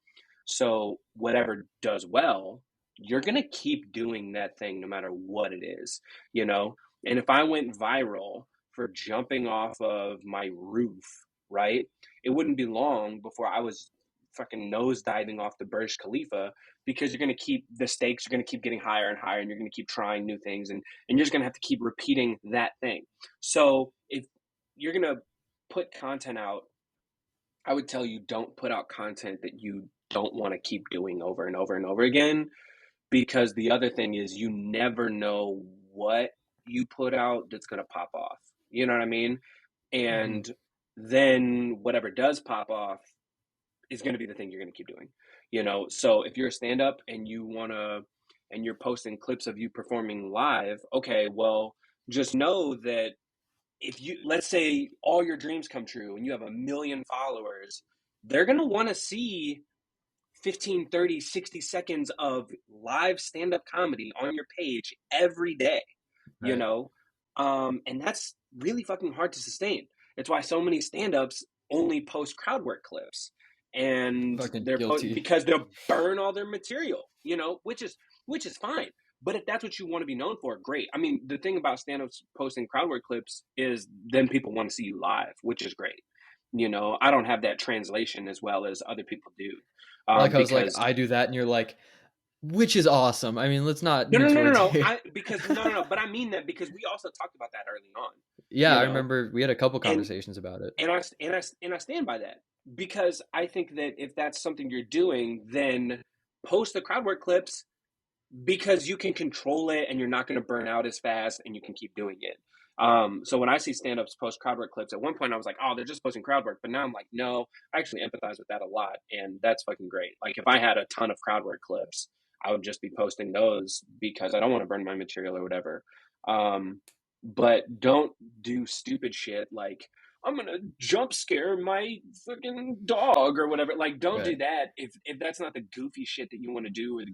So whatever does well, you're going to keep doing that thing no matter what it is, you know? And if I went viral for jumping off of my roof, right? It wouldn't be long before I was fucking nose diving off the Burj Khalifa because you're going to keep the stakes are going to keep getting higher and higher and you're going to keep trying new things and you're just going to have to keep repeating that thing. So if you're going to put content out I would tell you don't put out content that you don't want to keep doing over and over and over again, because the other thing is you never know what you put out that's going to pop off. You know what I mean? Hmm. And then whatever does pop off is going to be the thing you're going to keep doing. So if you're a stand up and you want to, and you're posting clips of you performing live, okay, well, just know that if you, let's say all your dreams come true and you have 1 million followers, they're going to want to see 15, 30, 60 seconds of live stand-up comedy on your page every day, you Right. know? And that's really fucking hard to sustain. It's why so many stand-ups only post crowd work clips, and Fucking guilty. because they'll burn all their material, which is fine. But if that's what you want to be known for, great. I mean, the thing about stand-ups posting crowd work clips is then people want to see you live, which is great. I don't have that translation as well as other people do. Like I was like, Because I do that, and you're like, which is awesome. I mean, let's not no, no, mince no, no, words no. here. Because no, no, no. But I mean that because we also talked about that early on, Yeah, you I know, remember we had a couple and conversations about it. and I stand by that, because I think that if that's something you're doing, then post the crowd work clips, because you can control it and you're not going to burn out as fast and you can keep doing it. So when I see stand-ups post crowd work clips, at one point I was like, oh, they're just posting crowd work. But now I'm like, no, I actually empathize with that a lot. And that's fucking great. Like if I had a ton of crowd work clips, I would just be posting those because I don't want to burn my material or whatever. Um, but don't do stupid shit like, I'm gonna jump scare my fucking dog or whatever. Like, don't do Right. that if that's not the goofy shit that you want to do, or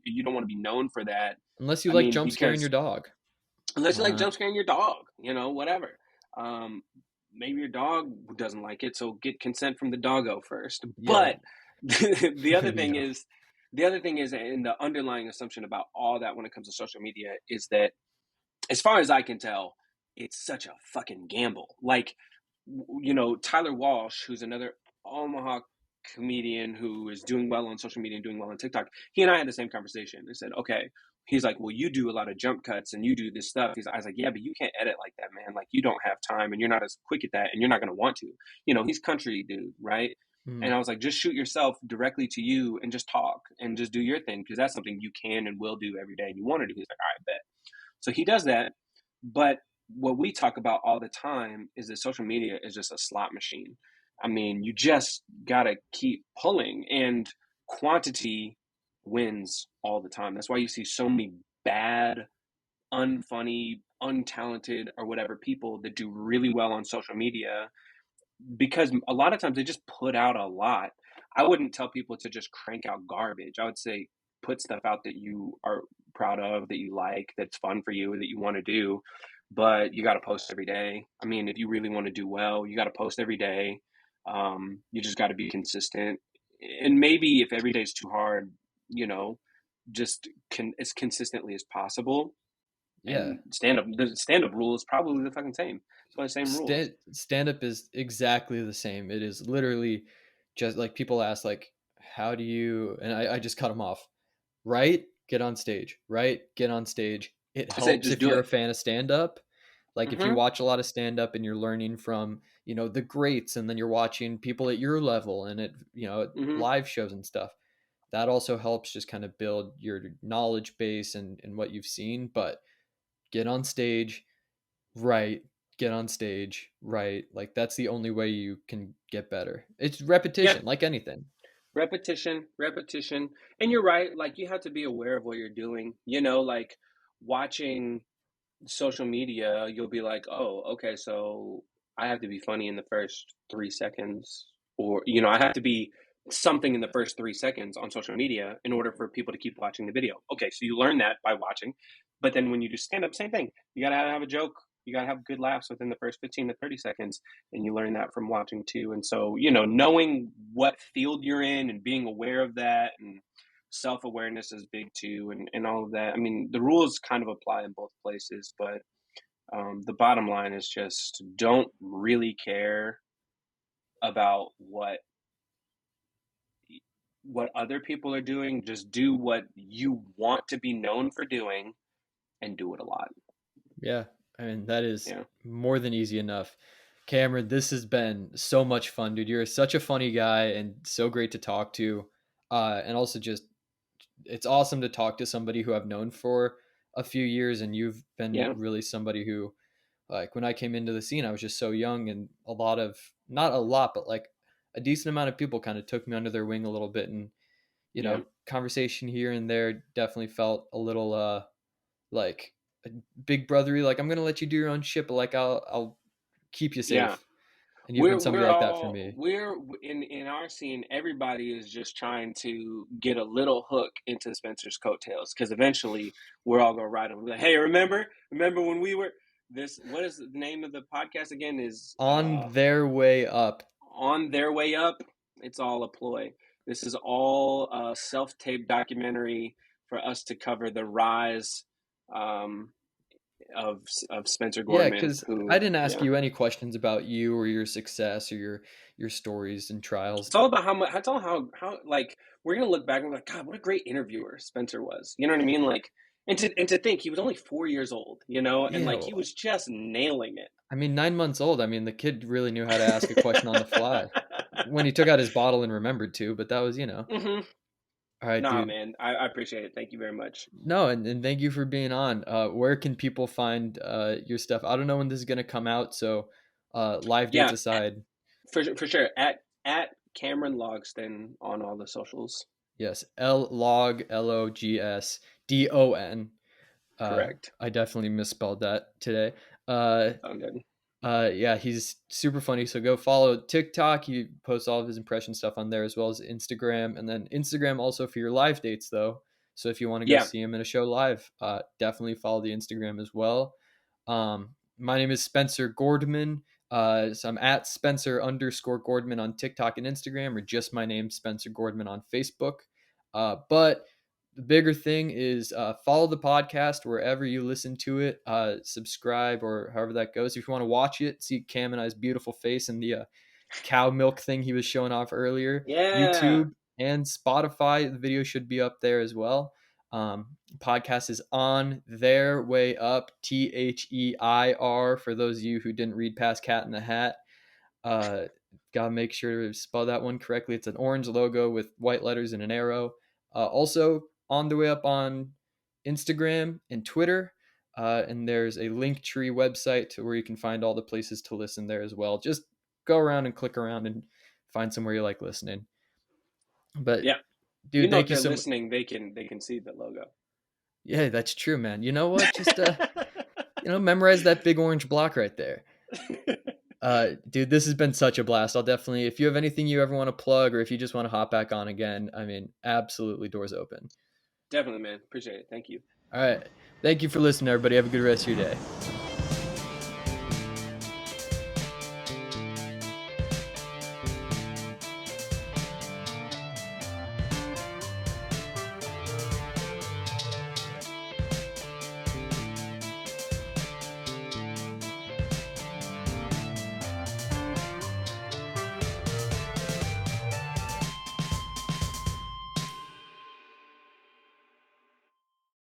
you don't want to be known for that. Unless you I like mean, jump scaring your because dog. unless you Why like not? jump scaring your dog, whatever. Um, Maybe your dog doesn't like it, so get consent from the doggo first. Yeah. But the other There you thing go. is, the other thing is, and the underlying assumption about all that when it comes to social media is that, as far as I can tell, it's such a fucking gamble. Like, Tyler Walsh, who's another Omaha comedian who is doing well on social media and doing well on TikTok, he and I had the same conversation. I said, okay. He's like, well, you do a lot of jump cuts and you do this stuff. I was like, yeah, but you can't edit like that, man. Like, you don't have time and you're not as quick at that and you're not going to want to. He's country dude, right? And Mm. I was like, just shoot yourself directly to you and just talk and just do your thing, because that's something you can and will do every day and you want to do. He's like, all right, bet. So he does that. But what we talk about all the time is that social media is just a slot machine. I mean, you just got to keep pulling, and quantity wins all the time. That's why you see so many bad, unfunny, untalented, or whatever people that do really well on social media, because a lot of times they just put out a lot. I wouldn't tell people to just crank out garbage. I would say put stuff out that you are proud of, that you like, that's fun for you, that you want to do. But you got to post every day. I mean, if you really want to do well, you got to post every day. You just got to be consistent. And maybe if every day is too hard, just as consistently as possible. Yeah. And the stand up rule is probably the fucking same. It's probably the same rules. Stand up is exactly the same. It is literally just like people ask, like, how do you, and I just cut them off. Right? Get on stage. Right? Get on stage. It I said, helps just if do you're a it. fan of stand up. Like if you Mm-hmm. watch a lot of stand up and you're learning from, the greats, and then you're watching people at your level and Mm-hmm. live shows and stuff. That also helps just kind of build your knowledge base and what you've seen. But get on stage, right? Get on stage, right? Like that's the only way you can get better. It's Yeah. repetition, like anything. Repetition, repetition. And you're right. Like, you have to be aware of what you're doing. Like watching social media, you'll be like, oh, okay, so I have to be funny in the first 3 seconds, or, I have to be something in the first 3 seconds on social media in order for people to keep watching the video. Okay, so you learn that by watching. But then when you do stand up, same thing. You got to have a joke. You got to have good laughs within the first 15 to 30 seconds. And you learn that from watching too. And so, knowing what field you're in and being aware of that, and self awareness is big too, and all of that. I mean, the rules kind of apply in both places, but the bottom line is just don't really care about what other people are doing. Just do what you want to be known for doing, and do it a lot. Yeah. I mean, that is Yeah. more than easy enough. Cameron, this has been so much fun, dude. You're such a funny guy and so great to talk to. And also just it's awesome to talk to somebody who I've known for a few years, and you've been Yeah, really somebody who, like, when I came into the scene, I was just so young, and a lot of, not a lot, but like a decent amount of people kind of took me under their wing a little bit, and yeah, conversation here and there definitely felt a little like a big brotherly, like I'm gonna let you do your own shit, but like I'll keep you yeah. safe. And you've been somebody like that for me. We're in our scene. Everybody is just trying to get a little hook into Spencer's coattails because eventually we're all gonna ride him. Like, hey, remember when we were this? What is the name of the podcast again? Is On their way up. On Their Way Up. It's all a ploy. This is all a self-tape documentary for us to cover the rise um, of Spencer Yeah, Gordman. because I Who, didn't ask yeah, you any questions about you or your success or your stories and trials. it's all about how much. It's all how like we're gonna look back and be like, God, what a great interviewer Spencer was. You know what I mean? Like, and to think he was only 4 years old, and Yeah, like he well, was just nailing it. I mean, 9 months old. I mean, the kid really knew how to ask a question on the fly when he took out his bottle and remembered to. But that was, hmm all right, Nah, dude. man, I appreciate it. Thank you very much. No, and thank you for being on. Where can people find your stuff? I don't know when this is gonna come out, so live dates Yeah, aside, for sure. At Cameron Logsdon on all the socials. yes, Logsdon. Correct. I definitely misspelled that today. Uh, Sound good. yeah, he's super funny. So go follow TikTok. He posts all of his impression stuff on there as well as Instagram, and then Instagram also for your live dates though. So if you want to go Yeah, see him in a show live, definitely follow the Instagram as well. My name is Spencer Gordman. So I'm at Spencer_Gordman on TikTok and Instagram, or just my name, Spencer Gordman on Facebook. But the bigger thing is follow the podcast wherever you listen to it. Subscribe or however that goes. If you want to watch it, see Cam and I's beautiful face and the cow milk thing he was showing off earlier. yeah, YouTube and Spotify, the video should be up there as well. Podcast is On Their Way Up, THEIR, for those of you who didn't read past Cat in the Hat. Uh, Gotta make sure to spell that one correctly. It's an orange logo with white letters and an arrow. Also, On the Way Up on Instagram and Twitter. And there's a Linktree website to where you can find all the places to listen there as well. Just go around and click around and find somewhere you like listening. But yeah. dude, If thank you they're so much. listening, they can see the logo. Yeah, that's true, man. You know what? Just memorize that big orange block right there. Dude, this has been such a blast. I'll definitely, if you have anything you ever want to plug or if you just want to hop back on again, I mean, absolutely doors open. Definitely, man. Appreciate it. Thank you. All right. Thank you for listening, everybody. Have a good rest of your day.